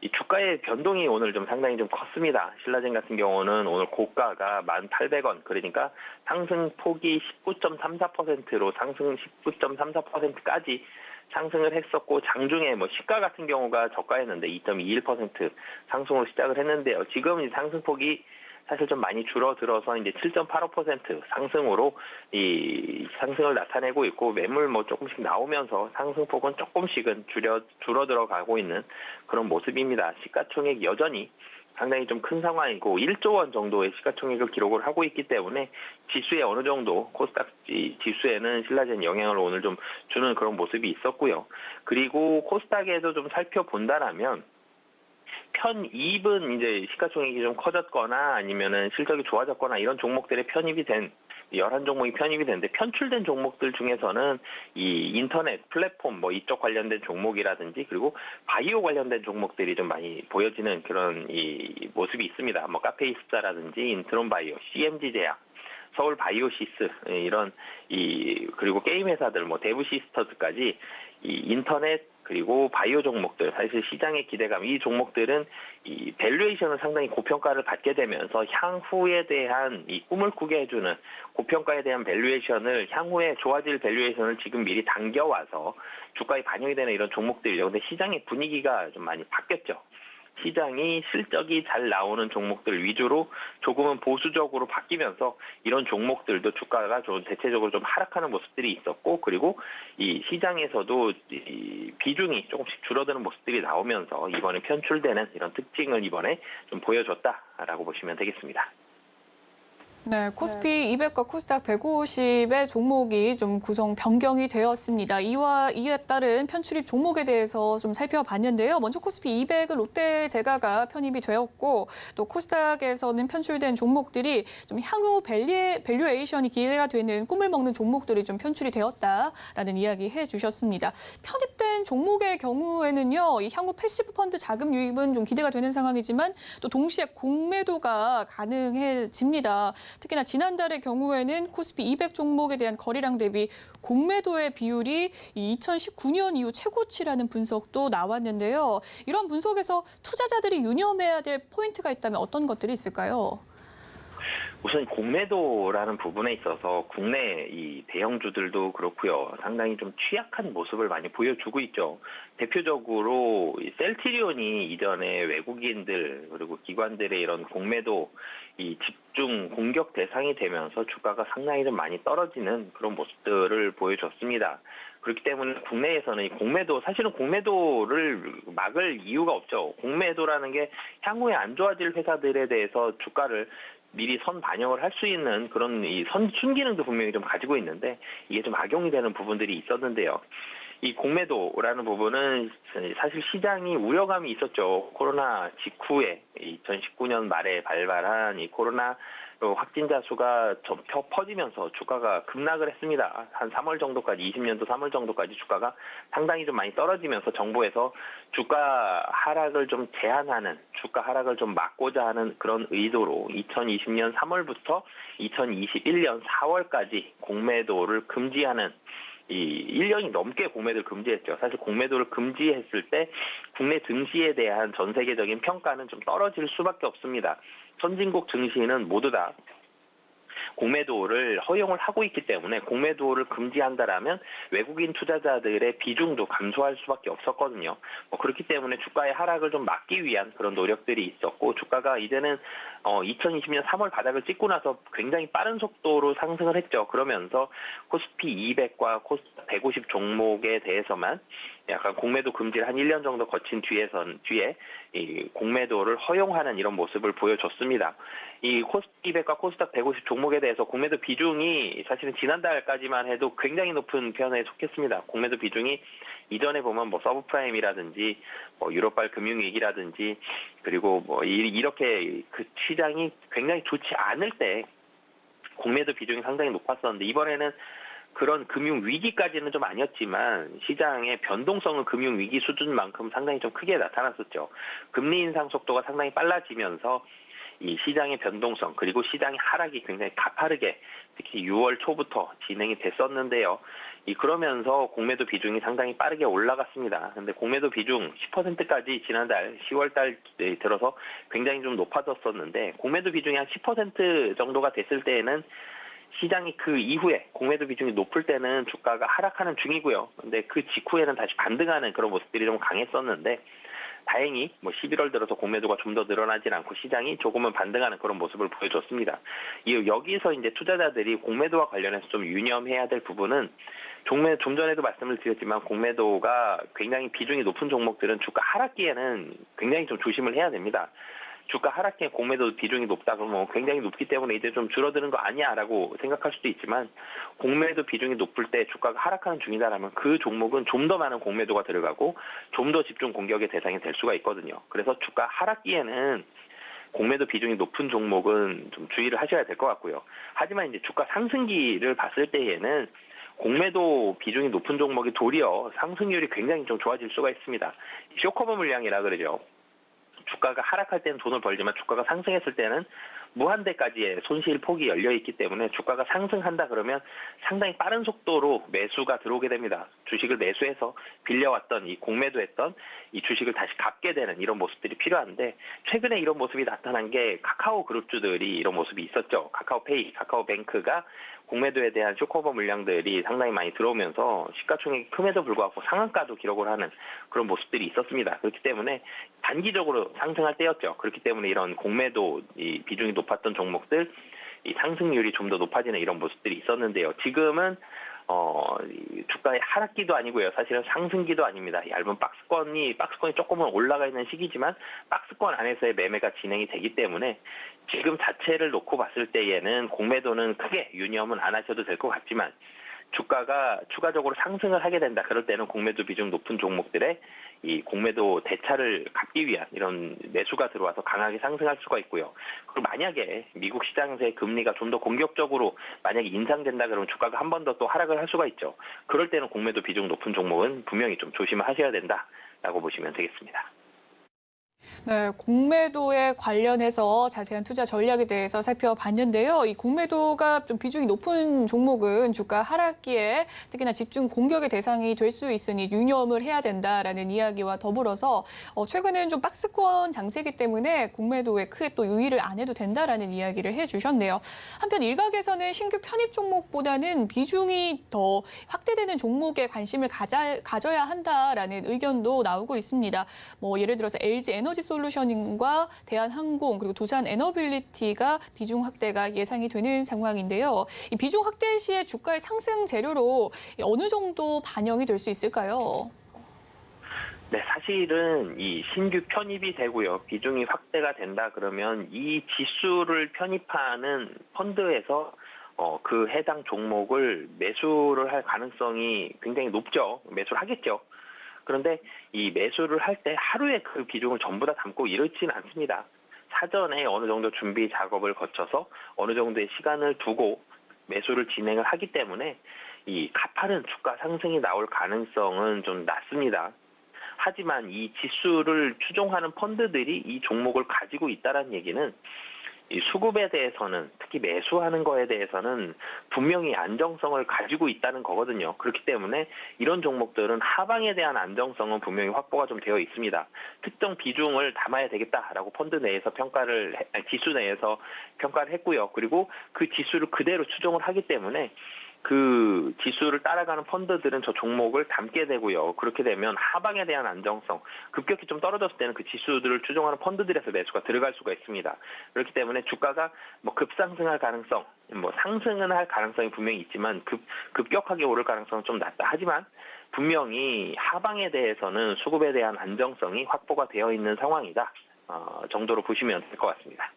Speaker 6: 이 주가의 변동이 오늘 좀 상당히 좀 컸습니다. 신라젠 같은 경우는 오늘 고가가 1,800원, 그러니까 상승폭이 19.34%로 상승 19.34%까지 상승을 했었고 장중에 뭐 시가 같은 경우가 저가였는데 2.21% 상승으로 시작을 했는데요. 지금 이 상승폭이 사실 좀 많이 줄어들어서 이제 7.85% 상승으로 이 상승을 나타내고 있고 매물 뭐 조금씩 나오면서 상승폭은 조금씩은 줄어들어 가고 있는 그런 모습입니다. 시가총액 여전히 상당히 좀 큰 상황이고 1조 원 정도의 시가총액을 기록을 하고 있기 때문에 지수에 어느 정도 코스닥 지수에는 신라젠 영향을 오늘 좀 주는 그런 모습이 있었고요. 그리고 코스닥에도 좀 살펴본다라면 편입은 이제 시가총액이 좀 커졌거나 아니면은 실적이 좋아졌거나 이런 종목들의 편입이 된 11종목이 편입이 됐는데 편출된 종목들 중에서는 이 인터넷 플랫폼 뭐 이쪽 관련된 종목이라든지 그리고 바이오 관련된 종목들이 좀 많이 보여지는 그런 이 모습이 있습니다. 뭐 카페이스자라든지 인트론 바이오, CMG 제약, 서울 바이오시스 이런 그리고 게임 회사들 뭐 데브 시스터즈까지 이 인터넷 그리고 바이오 종목들 사실 시장의 기대감 이 종목들은 이 밸류에이션을 상당히 고평가를 받게 되면서 향후에 대한 이 꿈을 꾸게 해주는 고평가에 대한 밸류에이션을 향후에 좋아질 밸류에이션을 지금 미리 당겨와서 주가에 반영이 되는 이런 종목들이죠. 근데 시장의 분위기가 좀 많이 바뀌었죠. 시장이 실적이 잘 나오는 종목들 위주로 조금은 보수적으로 바뀌면서 이런 종목들도 주가가 좀 대체적으로 좀 하락하는 모습들이 있었고 그리고 이 시장에서도 이 비중이 조금씩 줄어드는 모습들이 나오면서 이번에 편출되는 이런 특징을 이번에 좀 보여줬다라고 보시면 되겠습니다.
Speaker 2: 네, 코스피 200과 코스닥 150의 종목이 좀 구성 변경이 되었습니다. 이에 따른 편출입 종목에 대해서 좀 살펴봤는데요. 먼저 코스피 200은 롯데제과가 편입이 되었고 또 코스닥에서는 편출된 종목들이 좀 향후 밸류에이션이 기대가 되는 꿈을 먹는 종목들이 좀 편출이 되었다라는 이야기 해주셨습니다. 편입된 종목의 경우에는요, 이 향후 패시브 펀드 자금 유입은 좀 기대가 되는 상황이지만 또 동시에 공매도가 가능해집니다. 특히나 지난달의 경우에는 코스피 200 종목에 대한 거래량 대비 공매도의 비율이 2019년 이후 최고치라는 분석도 나왔는데요. 이런 분석에서 투자자들이 유념해야 될 포인트가 있다면 어떤 것들이 있을까요?
Speaker 6: 우선 공매도라는 부분에 있어서 국내 이 대형주들도 그렇고요. 상당히 좀 취약한 모습을 많이 보여주고 있죠. 대표적으로 셀트리온이 이전에 외국인들 그리고 기관들의 이런 공매도 이 집중 공격 대상이 되면서 주가가 상당히 좀 많이 떨어지는 그런 모습들을 보여줬습니다. 그렇기 때문에 국내에서는 이 공매도, 사실은 공매도를 막을 이유가 없죠. 공매도라는 게 향후에 안 좋아질 회사들에 대해서 주가를 미리 선 반영을 할 수 있는 그런 이 순기능도 분명히 좀 가지고 있는데 이게 좀 악용이 되는 부분들이 있었는데요. 이 공매도라는 부분은 사실 시장이 우려감이 있었죠. 코로나 직후에 2019년 말에 발발한 이 코로나 확진자 수가 좀 퍼지면서 주가가 급락을 했습니다. 한 3월 정도까지 20년도 3월 정도까지 주가가 상당히 좀 많이 떨어지면서 정부에서 주가 하락을 좀 제한하는 주가 하락을 좀 막고자 하는 그런 의도로 2020년 3월부터 2021년 4월까지 공매도를 금지하는 이 1년이 넘게 공매도를 금지했죠. 사실 공매도를 금지했을 때 국내 증시에 대한 전 세계적인 평가는 좀 떨어질 수밖에 없습니다. 선진국 증시는 모두 다 공매도를 허용을 하고 있기 때문에 공매도를 금지한다라면 외국인 투자자들의 비중도 감소할 수밖에 없었거든요. 그렇기 때문에 주가의 하락을 좀 막기 위한 그런 노력들이 있었고 주가가 이제는 2020년 3월 바닥을 찍고 나서 굉장히 빠른 속도로 상승을 했죠. 그러면서 코스피 200과 코스닥 150 종목에 대해서만 약간 공매도 금지를 한 1년 정도 거친 뒤에 이 공매도를 허용하는 이런 모습을 보여줬습니다. 이 코스피 200과 코스닥 150 종목에 대해서 공매도 비중이 사실은 지난달까지만 해도 굉장히 높은 편에 속했습니다. 공매도 비중이 이전에 보면 서브프라임이라든지 유럽발 금융위기라든지 그리고 이렇게 그 시장이 굉장히 좋지 않을 때 공매도 비중이 상당히 높았었는데 이번에는 그런 금융 위기까지는 좀 아니었지만 시장의 변동성은 금융 위기 수준만큼 상당히 좀 크게 나타났었죠. 금리 인상 속도가 상당히 빨라지면서 이 시장의 변동성 그리고 시장의 하락이 굉장히 가파르게 특히 6월 초부터 진행이 됐었는데요. 그러면서 공매도 비중이 상당히 빠르게 올라갔습니다. 근데 공매도 비중 10%까지 지난달 10월달 들어서 굉장히 좀 높아졌었는데 공매도 비중이 한 10% 정도가 됐을 때에는 시장이 그 이후에 공매도 비중이 높을 때는 주가가 하락하는 중이고요. 근데 그 직후에는 다시 반등하는 그런 모습들이 좀 강했었는데 다행히 11월 들어서 공매도가 좀 더 늘어나진 않고 시장이 조금은 반등하는 그런 모습을 보여줬습니다. 여기서 이제 투자자들이 공매도와 관련해서 좀 유념해야 될 부분은 좀 전에도 말씀을 드렸지만 공매도가 굉장히 비중이 높은 종목들은 주가 하락기에는 굉장히 좀 조심을 해야 됩니다. 주가 하락기에 공매도 비중이 높다 그러면 굉장히 높기 때문에 이제 좀 줄어드는 거 아니야라고 생각할 수도 있지만 공매도 비중이 높을 때 주가가 하락하는 중이다라면 그 종목은 좀 더 많은 공매도가 들어가고 좀 더 집중 공격의 대상이 될 수가 있거든요. 그래서 주가 하락기에는 공매도 비중이 높은 종목은 좀 주의를 하셔야 될 것 같고요. 하지만 이제 주가 상승기를 봤을 때에는 공매도 비중이 높은 종목이 도리어 상승률이 굉장히 좀 좋아질 수가 있습니다. 쇼커버 물량이라 그러죠. 주가가 하락할 때는 돈을 벌지만 주가가 상승했을 때는 무한대까지의 손실 폭이 열려 있기 때문에 주가가 상승한다 그러면 상당히 빠른 속도로 매수가 들어오게 됩니다. 주식을 매수해서 빌려왔던 이 공매도했던 이 주식을 다시 갚게 되는 이런 모습들이 필요한데 최근에 이런 모습이 나타난 게 카카오 그룹주들이 이런 모습이 있었죠. 카카오페이, 카카오뱅크가 공매도에 대한 쇼커버 물량들이 상당히 많이 들어오면서 시가총액이 큼에도 불구하고 상한가도 기록을 하는 그런 모습들이 있었습니다. 그렇기 때문에 단기적으로 상승할 때였죠. 그렇기 때문에 이런 공매도 이 비중이 높았던 종목들 이 상승률이 좀 더 높아지는 이런 모습들이 있었는데요. 지금은 주가의 하락기도 아니고요. 사실은 상승기도 아닙니다. 얇은 박스권이 조금은 올라가 있는 시기지만 박스권 안에서의 매매가 진행이 되기 때문에 지금 자체를 놓고 봤을 때에는 공매도는 크게 유념은 안 하셔도 될 것 같지만 주가가 추가적으로 상승을 하게 된다. 그럴 때는 공매도 비중 높은 종목들의 이 공매도 대차를 갚기 위한 이런 매수가 들어와서 강하게 상승할 수가 있고요. 그리고 만약에 미국 시장에서의 금리가 좀 더 공격적으로 만약에 인상된다 그러면 주가가 한 번 더 또 하락을 할 수가 있죠. 그럴 때는 공매도 비중 높은 종목은 분명히 좀 조심을 하셔야 된다라고 보시면 되겠습니다.
Speaker 2: 네, 공매도에 관련해서 자세한 투자 전략에 대해서 살펴봤는데요. 이 공매도가 좀 비중이 높은 종목은 주가 하락기에 특히나 집중 공격의 대상이 될 수 있으니 유념을 해야 된다라는 이야기와 더불어서 최근에는 좀 박스권 장세기 때문에 공매도에 크게 또 유의를 안 해도 된다라는 이야기를 해주셨네요. 한편 일각에서는 신규 편입 종목보다는 비중이 더 확대되는 종목에 관심을 가져야 한다라는 의견도 나오고 있습니다. 예를 들어서 LG 에너지 솔루션과 대한항공 그리고 두산 에너빌리티가 비중 확대가 예상이 되는 상황인데요. 이 비중 확대 시에 주가의 상승 재료로 어느 정도 반영이 될 수 있을까요?
Speaker 6: 네, 사실은 이 신규 편입이 되고요. 비중이 확대가 된다 그러면 이 지수를 편입하는 펀드에서 그 해당 종목을 매수를 할 가능성이 굉장히 높죠. 매수를 하겠죠. 그런데 이 매수를 할 때 하루에 그 비중을 전부 다 담고 이렇지는 않습니다. 사전에 어느 정도 준비 작업을 거쳐서 어느 정도의 시간을 두고 매수를 진행을 하기 때문에 이 가파른 주가 상승이 나올 가능성은 좀 낮습니다. 하지만 이 지수를 추종하는 펀드들이 이 종목을 가지고 있다는 얘기는 이 수급에 대해서는 특히 매수하는 거에 대해서는 분명히 안정성을 가지고 있다는 거거든요. 그렇기 때문에 이런 종목들은 하방에 대한 안정성은 분명히 확보가 좀 되어 있습니다. 특정 비중을 담아야 되겠다라고 펀드 내에서 지수 내에서 평가를 했고요. 그리고 그 지수를 그대로 추종을 하기 때문에 그 지수를 따라가는 펀드들은 저 종목을 담게 되고요. 그렇게 되면 하방에 대한 안정성, 급격히 좀 떨어졌을 때는 그 지수들을 추종하는 펀드들에서 매수가 들어갈 수가 있습니다. 그렇기 때문에 주가가 뭐 급상승할 가능성, 뭐 상승은 할 가능성이 분명히 있지만 급격하게 오를 가능성은 좀 낮다. 하지만 분명히 하방에 대해서는 수급에 대한 안정성이 확보가 되어 있는 상황이다. 정도로 보시면 될 것 같습니다.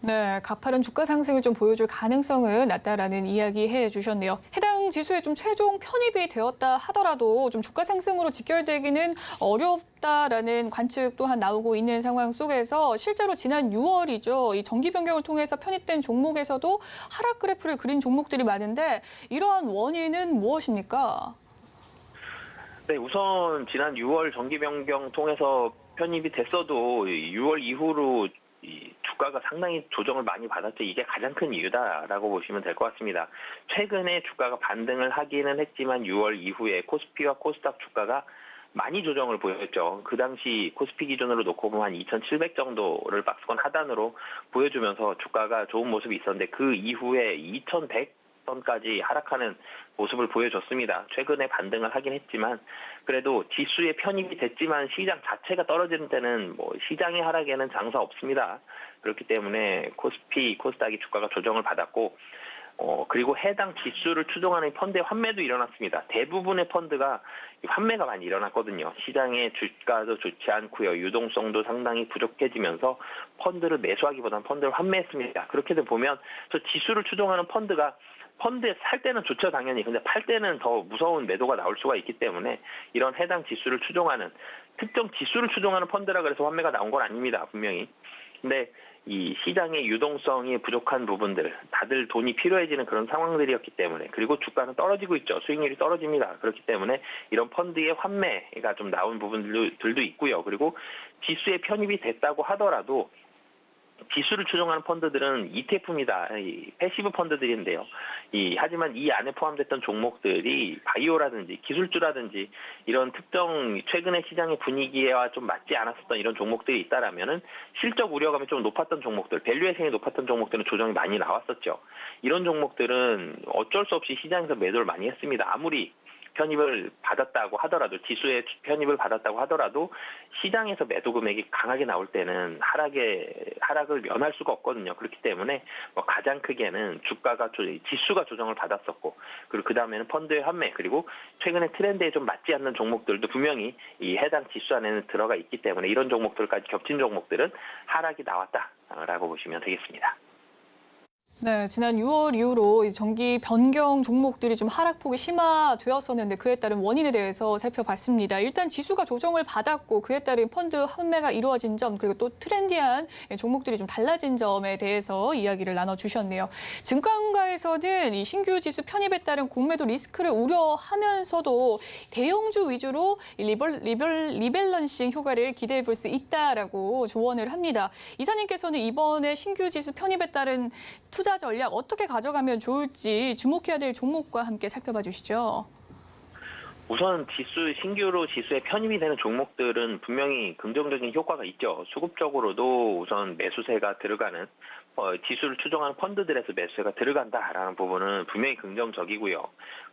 Speaker 2: 네, 가파른 주가 상승을 좀 보여줄 가능성은 낮다라는 이야기 해주셨네요. 해당 지수에 좀 최종 편입이 되었다 하더라도 좀 주가 상승으로 직결되기는 어렵다라는 관측 또한 나오고 있는 상황 속에서 실제로 지난 6월이죠. 이 정기 변경을 통해서 편입된 종목에서도 하락 그래프를 그린 종목들이 많은데 이러한 원인은 무엇입니까?
Speaker 6: 네, 우선 지난 6월 정기 변경 통해서 편입이 됐어도 6월 이후로 이 주가가 상당히 조정을 많이 받았죠. 이게 가장 큰 이유다라고 보시면 될 것 같습니다. 최근에 주가가 반등을 하기는 했지만 6월 이후에 코스피와 코스닥 주가가 많이 조정을 보였죠. 그 당시 코스피 기준으로 놓고 보면 한 2,700 정도를 박스권 하단으로 보여주면서 주가가 좋은 모습이 있었는데 그 이후에 2,100선까지 하락하는 모습을 보여줬습니다. 최근에 반등을 하긴 했지만 그래도 지수에 편입이 됐지만 시장 자체가 떨어지는 때는 뭐 시장의 하락에는 장사 없습니다. 그렇기 때문에 코스피, 코스닥이 주가가 조정을 받았고 그리고 해당 지수를 추종하는 펀드의 환매도 일어났습니다. 대부분의 펀드가 환매가 많이 일어났거든요. 시장의 주가도 좋지 않고요. 유동성도 상당히 부족해지면서 펀드를 매수하기보다는 펀드를 환매했습니다. 그렇게 보면 저 지수를 추종하는 펀드가 펀드에 살 때는 좋죠, 당연히. 근데 팔 때는 더 무서운 매도가 나올 수가 있기 때문에 이런 해당 지수를 추종하는 특정 지수를 추종하는 펀드라 그래서 환매가 나온 건 아닙니다, 분명히. 근데 이 시장의 유동성이 부족한 부분들, 다들 돈이 필요해지는 그런 상황들이었기 때문에 그리고 주가는 떨어지고 있죠. 수익률이 떨어집니다. 그렇기 때문에 이런 펀드의 환매가 좀 나온 부분들도 있고요. 그리고 지수에 편입이 됐다고 하더라도 지수를 추종하는 펀드들은 ETF입니다. 패시브 펀드들인데요. 하지만 이 안에 포함됐던 종목들이 바이오라든지 기술주라든지 이런 특정 최근의 시장의 분위기와 좀 맞지 않았었던 이런 종목들이 있다라면은 실적 우려감이 좀 높았던 종목들, 밸류에이션이 높았던 종목들은 조정이 많이 나왔었죠. 이런 종목들은 어쩔 수 없이 시장에서 매도를 많이 했습니다. 아무리 편입을 받았다고 하더라도 지수에 편입을 받았다고 하더라도 시장에서 매도 금액이 강하게 나올 때는 하락을 면할 수가 없거든요. 그렇기 때문에 가장 크게는 지수가 조정을 받았었고 그리고 그 다음에는 펀드의 환매 그리고 최근에 트렌드에 좀 맞지 않는 종목들도 분명히 이 해당 지수 안에는 들어가 있기 때문에 이런 종목들까지 겹친 종목들은 하락이 나왔다라고 보시면 되겠습니다.
Speaker 2: 네, 지난 6월 이후로 이 정기 변경 종목들이 좀 하락폭이 심화되었었는데 그에 따른 원인에 대해서 살펴봤습니다. 일단 지수가 조정을 받았고 그에 따른 펀드 환매가 이루어진 점 그리고 또 트렌디한 종목들이 좀 달라진 점에 대해서 이야기를 나눠주셨네요. 증권가에서는 이 신규 지수 편입에 따른 공매도 리스크를 우려하면서도 대형주 위주로 리밸런싱 효과를 기대해 볼 수 있다라고 조언을 합니다. 이사님께서는 이번에 신규 지수 편입에 따른 투자 전략 어떻게 가져가면 좋을지 주목해야 될 종목과 함께 살펴봐 주시죠.
Speaker 6: 우선 신규로 지수에 편입이 되는 종목들은 분명히 긍정적인 효과가 있죠. 수급적으로도 우선 매수세가 들어가는 지수를 추종하는 펀드들에서 매수세가 들어간다라는 부분은 분명히 긍정적이고요.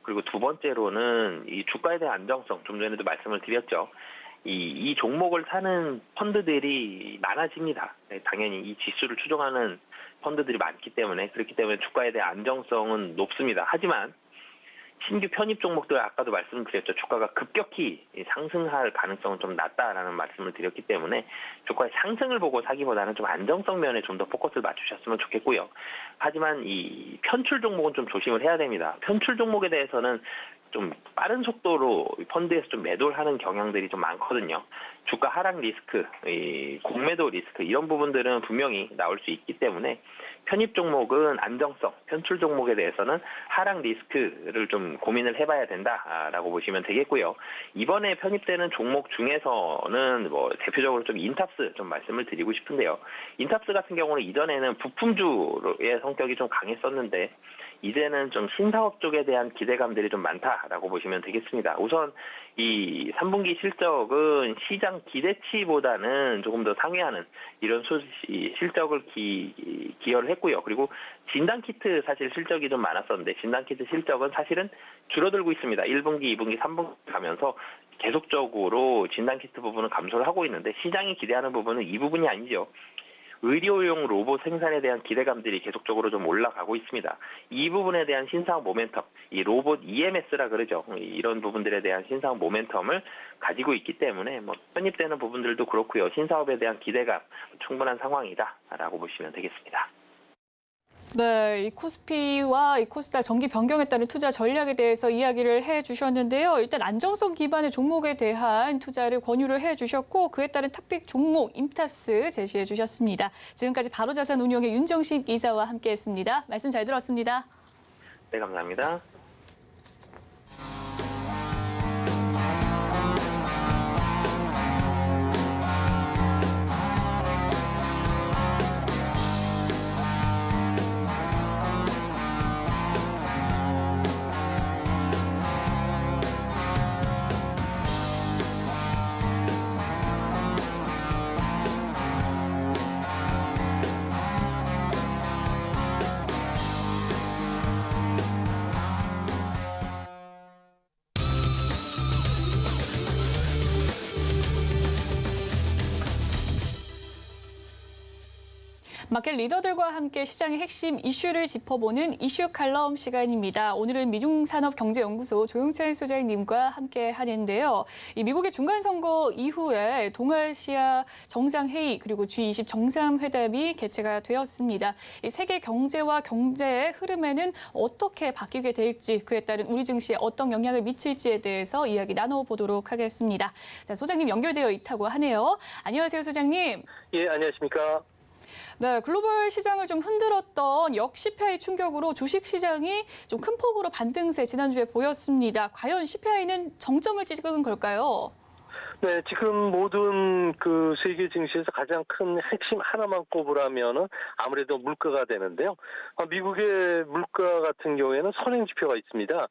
Speaker 6: 그리고 두 번째로는 이 주가에 대한 안정성, 좀 전에도 말씀을 드렸죠. 이 종목을 사는 펀드들이 많아집니다. 네, 당연히 이 지수를 추종하는 펀드들이 많기 때문에 그렇기 때문에 주가에 대한 안정성은 높습니다. 하지만 신규 편입 종목들 아까도 말씀드렸죠. 주가가 급격히 상승할 가능성은 좀 낮다라는 말씀을 드렸기 때문에 주가의 상승을 보고 사기보다는 좀 안정성 면에 좀 더 포커스를 맞추셨으면 좋겠고요. 하지만 이 편출 종목은 좀 조심을 해야 됩니다. 편출 종목에 대해서는 좀 빠른 속도로 펀드에서 좀 매도를 하는 경향들이 좀 많거든요. 주가 하락 리스크, 이 공매도 리스크 이런 부분들은 분명히 나올 수 있기 때문에 편입 종목은 안정성, 편출 종목에 대해서는 하락 리스크를 좀 고민을 해봐야 된다라고 보시면 되겠고요. 이번에 편입되는 종목 중에서는 뭐 대표적으로 좀 인탑스 좀 말씀을 드리고 싶은데요. 인탑스 같은 경우는 이전에는 부품주의 성격이 좀 강했었는데 이제는 좀 신사업 쪽에 대한 기대감들이 좀 많다라고 보시면 되겠습니다. 우선 이 3분기 실적은 시장 기대치보다는 조금 더 상회하는 이런 실적을 기여를 했고요. 그리고 진단키트 사실 실적이 좀 많았었는데 진단키트 실적은 사실은 줄어들고 있습니다. 1분기, 2분기, 3분기 가면서 계속적으로 진단키트 부분은 감소를 하고 있는데 시장이 기대하는 부분은 이 부분이 아니죠. 의료용 로봇 생산에 대한 기대감들이 계속적으로 좀 올라가고 있습니다. 이 부분에 대한 신사업 모멘텀, 이 로봇 EMS라 그러죠. 이런 부분들에 대한 신사업 모멘텀을 가지고 있기 때문에 뭐 편입되는 부분들도 그렇고요. 신사업에 대한 기대감 충분한 상황이다라고 보시면 되겠습니다.
Speaker 2: 네, 이 코스피와 이 코스닥 정기 변경에 따른 투자 전략에 대해서 이야기를 해주셨는데요. 일단 안정성 기반의 종목에 대한 투자를 권유를 해주셨고 그에 따른 탑픽 종목 임탑스 제시해 주셨습니다. 지금까지 바로자산운용의 윤정식 이사와 함께했습니다. 말씀 잘 들었습니다.
Speaker 6: 네, 감사합니다.
Speaker 2: 마켓 리더들과 함께 시장의 핵심 이슈를 짚어보는 이슈 칼럼 시간입니다. 오늘은 미중산업경제연구소 조용찬 소장님과 함께 하는데요. 이 미국의 중간선거 이후에 동아시아 정상회의 그리고 G20 정상회담이 개최가 되었습니다. 이 세계 경제와 경제의 흐름에는 어떻게 바뀌게 될지 그에 따른 우리 증시에 어떤 영향을 미칠지에 대해서 이야기 나눠보도록 하겠습니다. 자, 소장님 연결되어 있다고 하네요. 안녕하세요, 소장님.
Speaker 7: 예, 안녕하십니까.
Speaker 2: 네, 글로벌 시장을 좀 흔들었던 역CPI 충격으로 주식 시장이 좀 큰 폭으로 반등세 지난주에 보였습니다. 과연 CPI는 정점을 찍은 걸까요?
Speaker 7: 네, 지금 모든 그 세계 증시에서 가장 큰 핵심 하나만 꼽으라면은 아무래도 물가가 되는데요. 미국의 물가 같은 경우에는 선행 지표가 있습니다.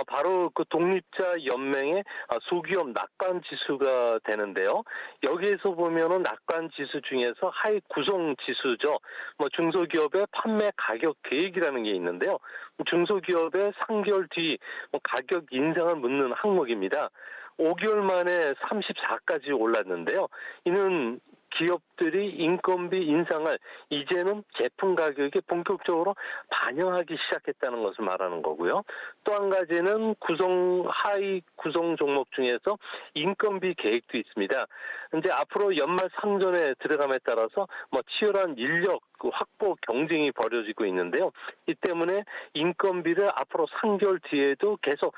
Speaker 7: 바로 그 독립자 연맹의 소기업 낙관 지수가 되는데요. 여기에서 보면은 낙관 지수 중에서 하위 구성 지수죠. 뭐 중소기업의 판매 가격 계획이라는 게 있는데요. 중소기업의 3개월 뒤 가격 인상을 묻는 항목입니다. 5개월 만에 34까지 올랐는데요. 이는 기업들이 인건비 인상을 이제는 제품 가격에 본격적으로 반영하기 시작했다는 것을 말하는 거고요. 또 한 가지는 하위 구성 종목 중에서 인건비 계획도 있습니다. 이제 앞으로 연말 상전에 들어감에 따라서 뭐 치열한 인력 확보 경쟁이 벌어지고 있는데요. 이 때문에 인건비를 앞으로 3개월 뒤에도 계속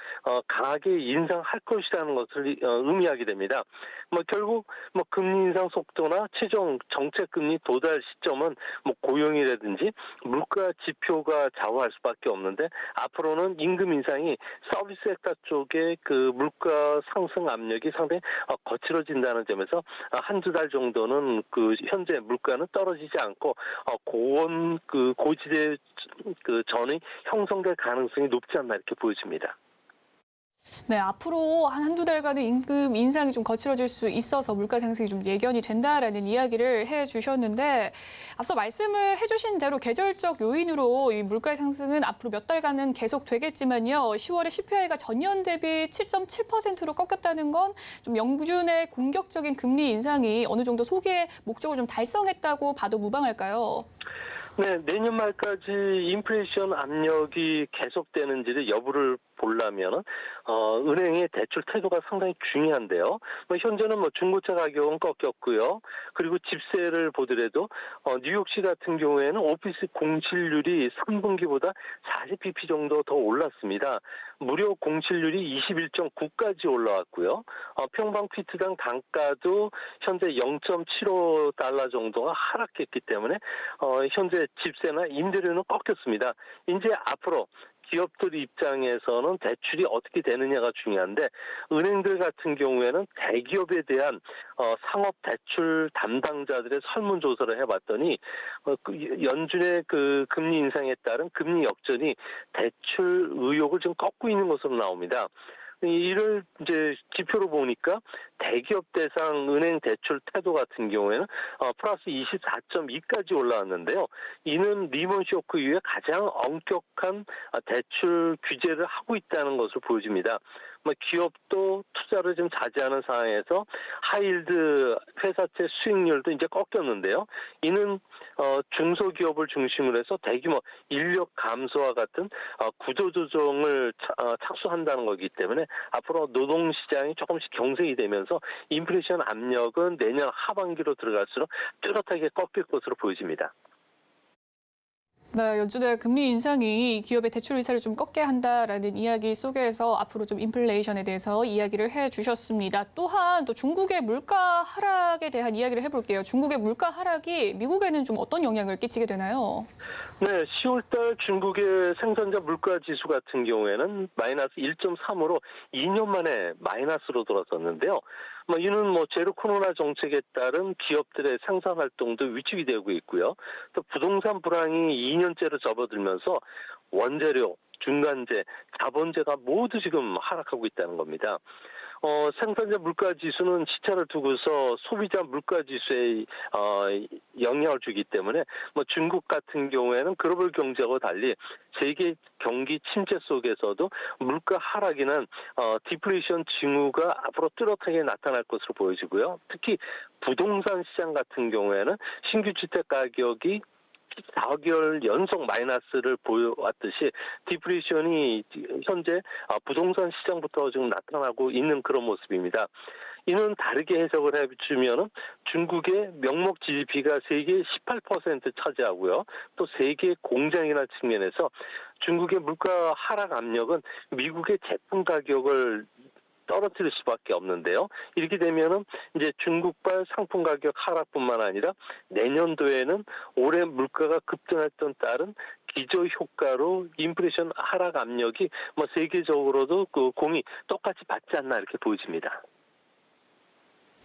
Speaker 7: 강하게 인상할 것이라는 것을 의미하게 됩니다. 뭐 결국 뭐 금리 인상 속도나 최종 정책 금리 도달 시점은 뭐 고용이라든지 물가 지표가 좌우할 수밖에 없는데 앞으로는 임금 인상이 서비스 섹터 쪽에 그 물가 상승 압력이 상당히 거칠어진다는 점에서 한두 달 정도는 그 현재 물가는 떨어지지 않고 고지대 그 전이 형성될 가능성이 높지 않나 이렇게 보여집니다.
Speaker 2: 네, 앞으로 한두 달간은 임금 인상이 좀 거칠어질 수 있어서 물가 상승이 좀 예견이 된다라는 이야기를 해주셨는데 앞서 말씀을 해주신 대로 계절적 요인으로 이 물가 상승은 앞으로 몇 달간은 계속 되겠지만요. 10월에 CPI가 전년 대비 7.7%로 꺾였다는 건 좀 영준의 공격적인 금리 인상이 어느 정도 소기의 목적을 좀 달성했다고 봐도 무방할까요?
Speaker 7: 네, 내년 말까지 인플레이션 압력이 계속되는지를 여부를 보려면은 은행의 대출 태도가 상당히 중요한데요. 현재는 중고차 가격은 꺾였고요. 그리고 집세를 보더라도 뉴욕시 같은 경우에는 오피스 공실률이 3분기보다 40bp 정도 더 올랐습니다. 무려 공실률이 21.9까지 올라왔고요. 평방 피트당 단가도 현재 0.75달러 정도가 하락했기 때문에 현재 집세나 임대료는 꺾였습니다. 이제 앞으로 기업들 입장에서는 대출이 어떻게 되느냐가 중요한데 은행들 같은 경우에는 대기업에 대한 상업 대출 담당자들의 설문조사를 해봤더니 연준의 그 금리 인상에 따른 금리 역전이 대출 의욕을 좀 꺾고 있는 것으로 나옵니다. 이를 이제 지표로 보니까 대기업 대상 은행 대출 태도 같은 경우에는 플러스 24.2까지 올라왔는데요. 이는 리먼 쇼크 이후에 가장 엄격한 대출 규제를 하고 있다는 것을 보여줍니다. 기업도 투자를 좀 자제하는 상황에서 하이힐드 회사채 수익률도 이제 꺾였는데요. 이는 중소기업을 중심으로 해서 대규모 인력 감소와 같은 구조조정을 착수한다는 거기 때문에 앞으로 노동시장이 조금씩 경색이 되면서 인플레이션 압력은 내년 하반기로 들어갈수록 뚜렷하게 꺾일 것으로 보여집니다.
Speaker 2: 네, 연준의 금리 인상이 기업의 대출 의사를 좀 꺾게 한다라는 이야기 속에서 앞으로 좀 인플레이션에 대해서 이야기를 해주셨습니다. 또한 또 중국의 물가 하락에 대한 이야기를 해볼게요. 중국의 물가 하락이 미국에는 좀 어떤 영향을 끼치게 되나요?
Speaker 7: 네, 10월달 중국의 생산자 물가 지수 같은 경우에는 마이너스 1.3으로 2년 만에 마이너스로 돌아섰는데요. 이는 제로 코로나 정책에 따른 기업들의 생산 활동도 위축이 되고 있고요. 또 부동산 불황이 2년째로 접어들면서 원재료, 중간재, 자본재가 모두 지금 하락하고 있다는 겁니다. 생산자 물가 지수는 시차를 두고서 소비자 물가 지수에 영향을 주기 때문에 중국 같은 경우에는 글로벌 경제와 달리 세계 경기 침체 속에서도 물가 하락이나 디플레이션 징후가 앞으로 뚜렷하게 나타날 것으로 보여지고요. 특히 부동산 시장 같은 경우에는 신규 주택 가격이 4개월 연속 마이너스를 보여왔듯이 디플레이션이 현재 부동산 시장부터 지금 나타나고 있는 그런 모습입니다. 이는 다르게 해석을 해주면 중국의 명목 GDP가 세계 18% 차지하고요. 또 세계 공장이라는 측면에서 중국의 물가 하락 압력은 미국의 제품 가격을 떨어뜨릴 수밖에 없는데요. 이렇게 되면은 이제 중국발 상품 가격 하락뿐만 아니라 내년도에는 올해 물가가 급등했던 따른 기저 효과로 인플레이션 하락 압력이 세계적으로도 그 공이 똑같이 받지 않나 이렇게 보여집니다.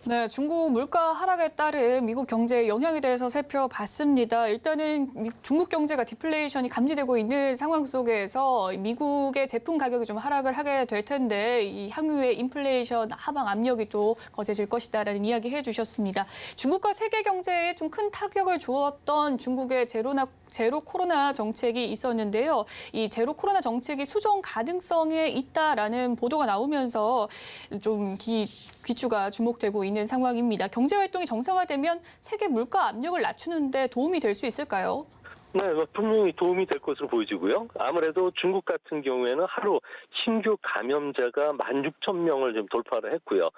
Speaker 2: 네, 중국 물가 하락에 따른 미국 경제의 영향에 대해서 살펴봤습니다. 일단은 중국 경제가 디플레이션이 감지되고 있는 상황 속에서 미국의 제품 가격이 좀 하락을 하게 될 텐데 이 향후에 인플레이션 하방 압력이 또 거세질 것이다라는 이야기 해주셨습니다. 중국과 세계 경제에 좀 큰 타격을 주었던 중국의 제로 코로나 정책이 있었는데요. 이 제로 코로나 정책이 수정 가능성에 있다라는 보도가 나오면서 좀 귀추가 주목되고 있는 상황입니다. 경제 활동이 정상화되면 세계 물가 압력을 낮추는 데 도움이 될 수 있을까요?
Speaker 7: 네, 분명히 도움이 될 것으로 보여지고요. 아무래도 중국 같은 경우에는 하루 신규 감염자가 16,000명을 좀 돌파를 했고요.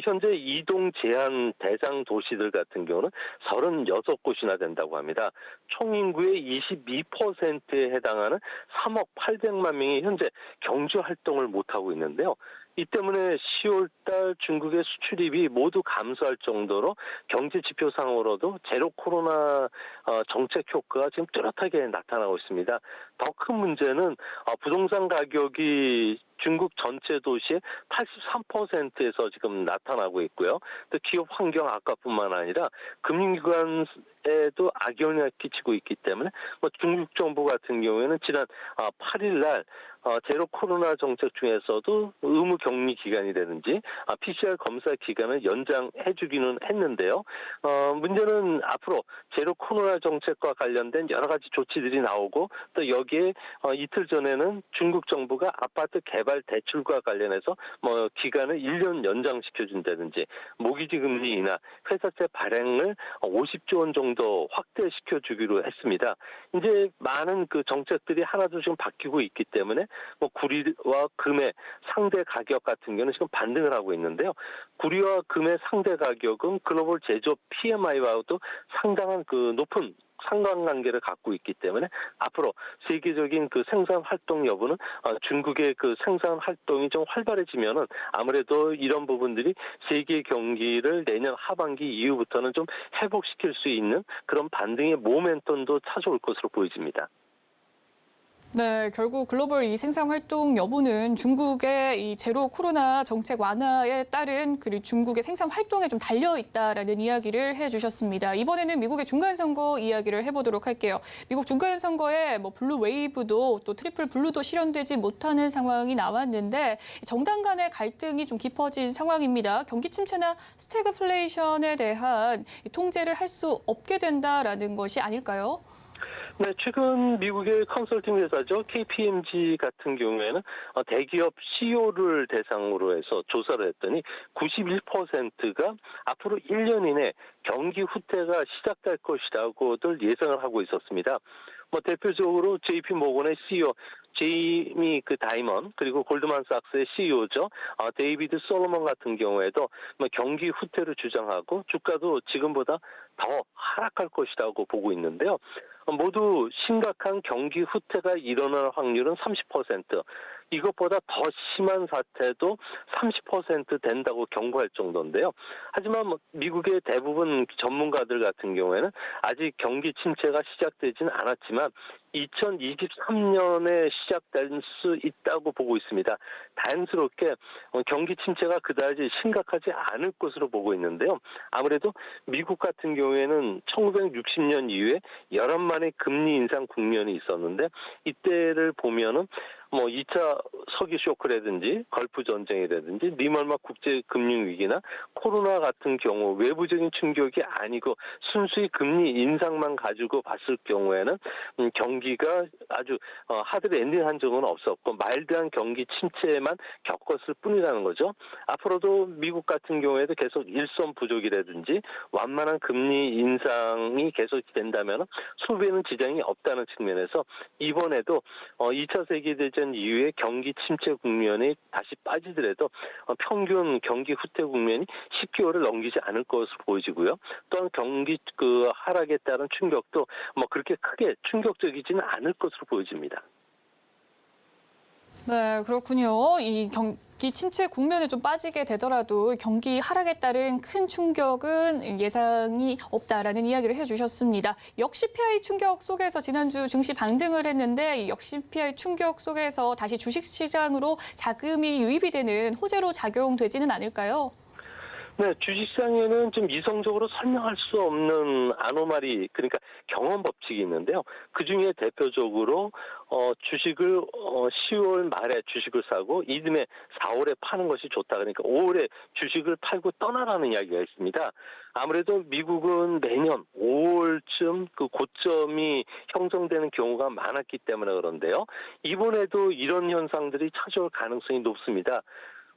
Speaker 7: 현재 이동 제한 대상 도시들 같은 경우는 36곳이나 된다고 합니다. 총 인구의 22%에 해당하는 3억 800만 명이 현재 경제 활동을 못하고 있는데요. 이 때문에 10월 달 중국의 수출입이 모두 감소할 정도로 경제 지표상으로도 제로 코로나 정책 효과가 지금 뚜렷하게 나타나고 있습니다. 더 큰 문제는 부동산 가격이 중국 전체 도시의 83%에서 지금 나타나고 있고요. 또 기업 환경 악화뿐만 아니라 금융기관에도 악영향을 끼치고 있기 때문에 중국 정부 같은 경우에는 지난 8일 날 제로 코로나 정책 중에서도 의무 격리 기간이라든지 PCR 검사 기간을 연장해주기는 했는데요. 문제는 앞으로 제로 코로나 정책과 관련된 여러 가지 조치들이 나오고 또 여기에 이틀 전에는 중국 정부가 아파트 개발 증발 대출과 관련해서 뭐 기간을 1년 연장시켜준다든지 모기지 금리 인하, 회사세 발행을 50조 원 정도 확대시켜주기로 했습니다. 이제 많은 그 정책들이 하나둘씩 바뀌고 있기 때문에 뭐 구리와 금의 상대 가격 같은 경우는 지금 반등을 하고 있는데요. 구리와 금의 상대 가격은 글로벌 제조업 PMI와도 상당한 그 높은 상관관계를 갖고 있기 때문에 앞으로 세계적인 그 생산 활동 여부는 중국의 그 생산 활동이 좀 활발해지면은 아무래도 이런 부분들이 세계 경기를 내년 하반기 이후부터는 좀 회복시킬 수 있는 그런 반등의 모멘텀도 찾아올 것으로 보여집니다.
Speaker 2: 네, 결국 글로벌 이 생산 활동 여부는 중국의 이 제로 코로나 정책 완화에 따른 그리고 중국의 생산 활동에 좀 달려 있다라는 이야기를 해주셨습니다. 이번에는 미국의 중간 선거 이야기를 해보도록 할게요. 미국 중간 선거에 뭐 블루 웨이브도 또 트리플 블루도 실현되지 못하는 상황이 나왔는데 정당 간의 갈등이 좀 깊어진 상황입니다. 경기 침체나 스태그플레이션에 대한 통제를 할 수 없게 된다라는 것이 아닐까요?
Speaker 7: 네, 최근 미국의 컨설팅 회사죠. KPMG 같은 경우에는 대기업 CEO를 대상으로 해서 조사를 했더니 91%가 앞으로 1년 이내 경기 후퇴가 시작될 것이라고들 예상을 하고 있었습니다. 뭐 대표적으로 JP 모건의 CEO 제이미 다이먼 그리고 골드만삭스의 CEO죠. 데이비드 솔로몬 같은 경우에도 뭐 경기 후퇴를 주장하고 주가도 지금보다 더 하락할 것이라고 보고 있는데요. 모두 심각한 경기 후퇴가 일어날 확률은 30%, 이것보다 더 심한 사태도 30% 된다고 경고할 정도인데요. 하지만 미국의 대부분 전문가들 같은 경우에는 아직 경기 침체가 시작되지는 않았지만 2023년에 시작될 수 있다고 보고 있습니다. 다행스럽게 경기 침체가 그다지 심각하지 않을 것으로 보고 있는데요. 아무래도 미국 같은 경우에는 1960년 이후에 11만의 금리 인상 국면이 있었는데 이때를 보면은 뭐 2차 석유 쇼크라든지 걸프 전쟁이라든지 리먼마 국제 금융 위기나 코로나 같은 경우 외부적인 충격이 아니고 순수히 금리 인상만 가지고 봤을 경우에는 경기가 아주 하드 랜딩한 적은 없었고 마일드한 경기 침체만 겪었을 뿐이라는 거죠. 앞으로도 미국 같은 경우에도 계속 일손 부족이라든지 완만한 금리 인상이 계속 된다면 소비에는 지장이 없다는 측면에서 이번에도 2차 세계대전 이후에 경기 침체 국면이 다시 빠지더라도 평균 경기 후퇴 국면이 10개월을 넘기지 않을 것으로 보여지고요. 또한 경기 하락에 따른 충격도 뭐 그렇게 크게 충격적이지는 않을 것으로 보여집니다.
Speaker 2: 네, 그렇군요. 이 경기 침체 국면에 좀 빠지게 되더라도 경기 하락에 따른 큰 충격은 예상이 없다라는 이야기를 해주셨습니다. 역CPI 충격 속에서 지난주 증시 반등을 했는데 이 역CPI 충격 속에서 다시 주식시장으로 자금이 유입이 되는 호재로 작용되지는 않을까요?
Speaker 7: 네, 주식시장에는 좀 이성적으로 설명할 수 없는 아노말이, 그러니까 경험 법칙이 있는데요. 그중에 대표적으로 주식을 10월 말에 주식을 사고 이듬해 4월에 파는 것이 좋다. 그러니까 5월에 주식을 팔고 떠나라는 이야기가 있습니다. 아무래도 미국은 매년 5월쯤 그 고점이 형성되는 경우가 많았기 때문에 그런데요. 이번에도 이런 현상들이 찾아올 가능성이 높습니다.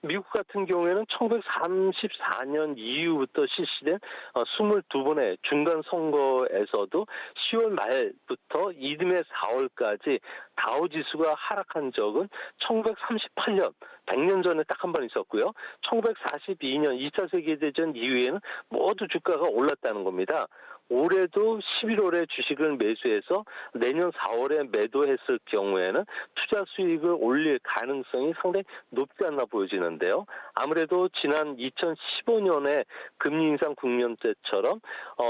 Speaker 7: 미국 같은 경우에는 1934년 이후부터 실시된 22번의 중간 선거에서도 10월 말부터 이듬해 4월까지 다우 지수가 하락한 적은 1938년 100년 전에 딱 한 번 있었고요. 1942년 2차 세계대전 이후에는 모두 주가가 올랐다는 겁니다. 올해도 11월에 주식을 매수해서 내년 4월에 매도했을 경우에는 투자 수익을 올릴 가능성이 상당히 높지 않나 보여지는데요. 아무래도 지난 2015년에 금리 인상 국면 때처럼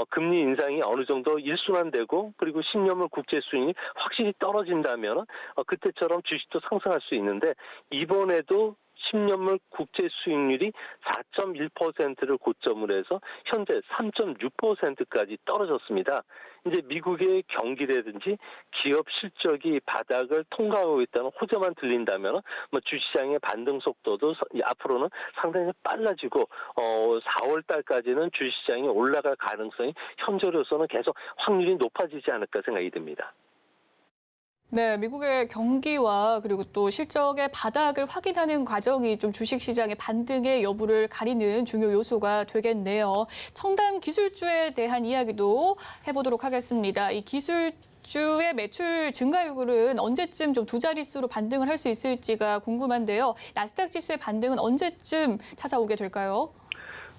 Speaker 7: 금리 인상이 어느 정도 일순환되고 그리고 10년물 국채 수익이 확실히 떨어진다면 그때처럼 주식도 상승할 수 있는데 이번에도 10년물 국채 수익률이 4.1%를 고점으로 해서 현재 3.6%까지 떨어졌습니다. 이제 미국의 경기라든지 기업 실적이 바닥을 통과하고 있다는 호재만 들린다면 주시장의 반등 속도도 앞으로는 상당히 빨라지고 4월 달까지는 주시장이 올라갈 가능성이 현재로서는 계속 확률이 높아지지 않을까 생각이 듭니다.
Speaker 2: 네, 미국의 경기와 그리고 또 실적의 바닥을 확인하는 과정이 좀 주식시장의 반등의 여부를 가리는 중요 요소가 되겠네요. 첨단 기술주에 대한 이야기도 해보도록 하겠습니다. 이 기술주의 매출 증가율은 언제쯤 좀 두 자릿수로 반등을 할 수 있을지가 궁금한데요. 나스닥 지수의 반등은 언제쯤 찾아오게 될까요?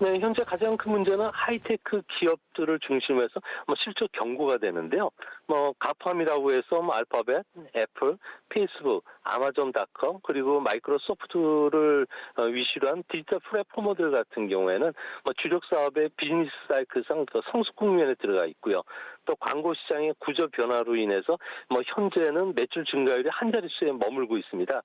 Speaker 7: 네, 현재 가장 큰 문제는 하이테크 기업들을 중심으로 해서 실적 경고가 되는데요. 가팜이라고 해서 알파벳, 애플, 페이스북, 아마존닷컴 그리고 마이크로소프트를 위시로 한 디지털 플랫포머들 같은 경우에는 주력 사업의 비즈니스 사이클상 성숙 국면에 들어가 있고요. 또 광고 시장의 구조 변화로 인해서 현재는 매출 증가율이 한 자릿수에 머물고 있습니다.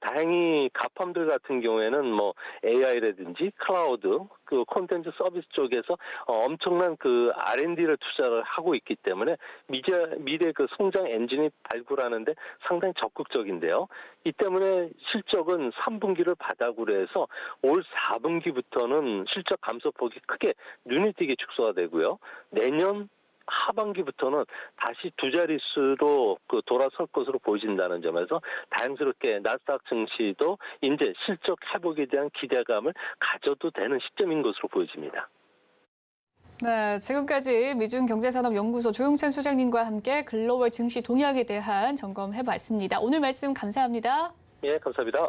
Speaker 7: 다행히 가팜들 같은 경우에는 AI라든지 클라우드, 그 콘텐츠 서비스 쪽에서 엄청난 그 R&D를 투자를 하고 있기 때문에 미래 그 성장 엔진이 발굴하는데 상당히 적극적인데요. 이 때문에 실적은 3분기를 바닥으로 해서 올 4분기부터는 실적 감소폭이 크게 눈에 띄게 축소가 되고요. 내년 하반기부터는 다시 두 자릿수로 돌아설 것으로 보여진다는 점에서 다행스럽게 나스닥 증시도 이제 실적 회복에 대한 기대감을 가져도 되는 시점인 것으로 보여집니다.
Speaker 2: 네, 지금까지 미중경제산업연구소 조용찬 소장님과 함께 글로벌 증시 동향에 대한 점검해봤습니다. 오늘 말씀 감사합니다.
Speaker 7: 예, 감사합니다.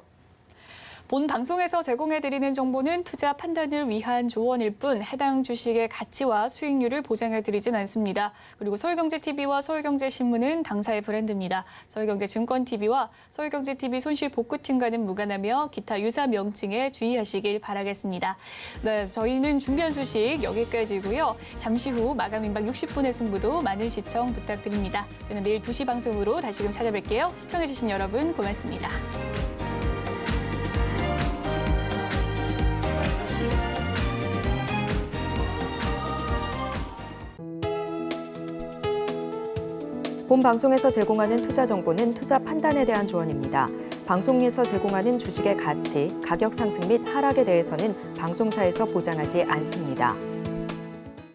Speaker 2: 본 방송에서 제공해드리는 정보는 투자 판단을 위한 조언일 뿐 해당 주식의 가치와 수익률을 보장해드리진 않습니다. 그리고 서울경제TV와 서울경제신문은 당사의 브랜드입니다. 서울경제증권TV와 서울경제TV 손실복구팀과는 무관하며 기타 유사 명칭에 주의하시길 바라겠습니다. 네, 저희는 준비한 소식 여기까지고요. 잠시 후 마감 임박 60분의 승부도 많은 시청 부탁드립니다. 저는 내일 2시 방송으로 다시금 찾아뵐게요. 시청해주신 여러분 고맙습니다.
Speaker 1: 본 방송에서 제공하는 투자 정보는 투자 판단에 대한 조언입니다. 방송에서 제공하는 주식의 가치, 가격 상승 및 하락에 대해서는 방송사에서 보장하지 않습니다.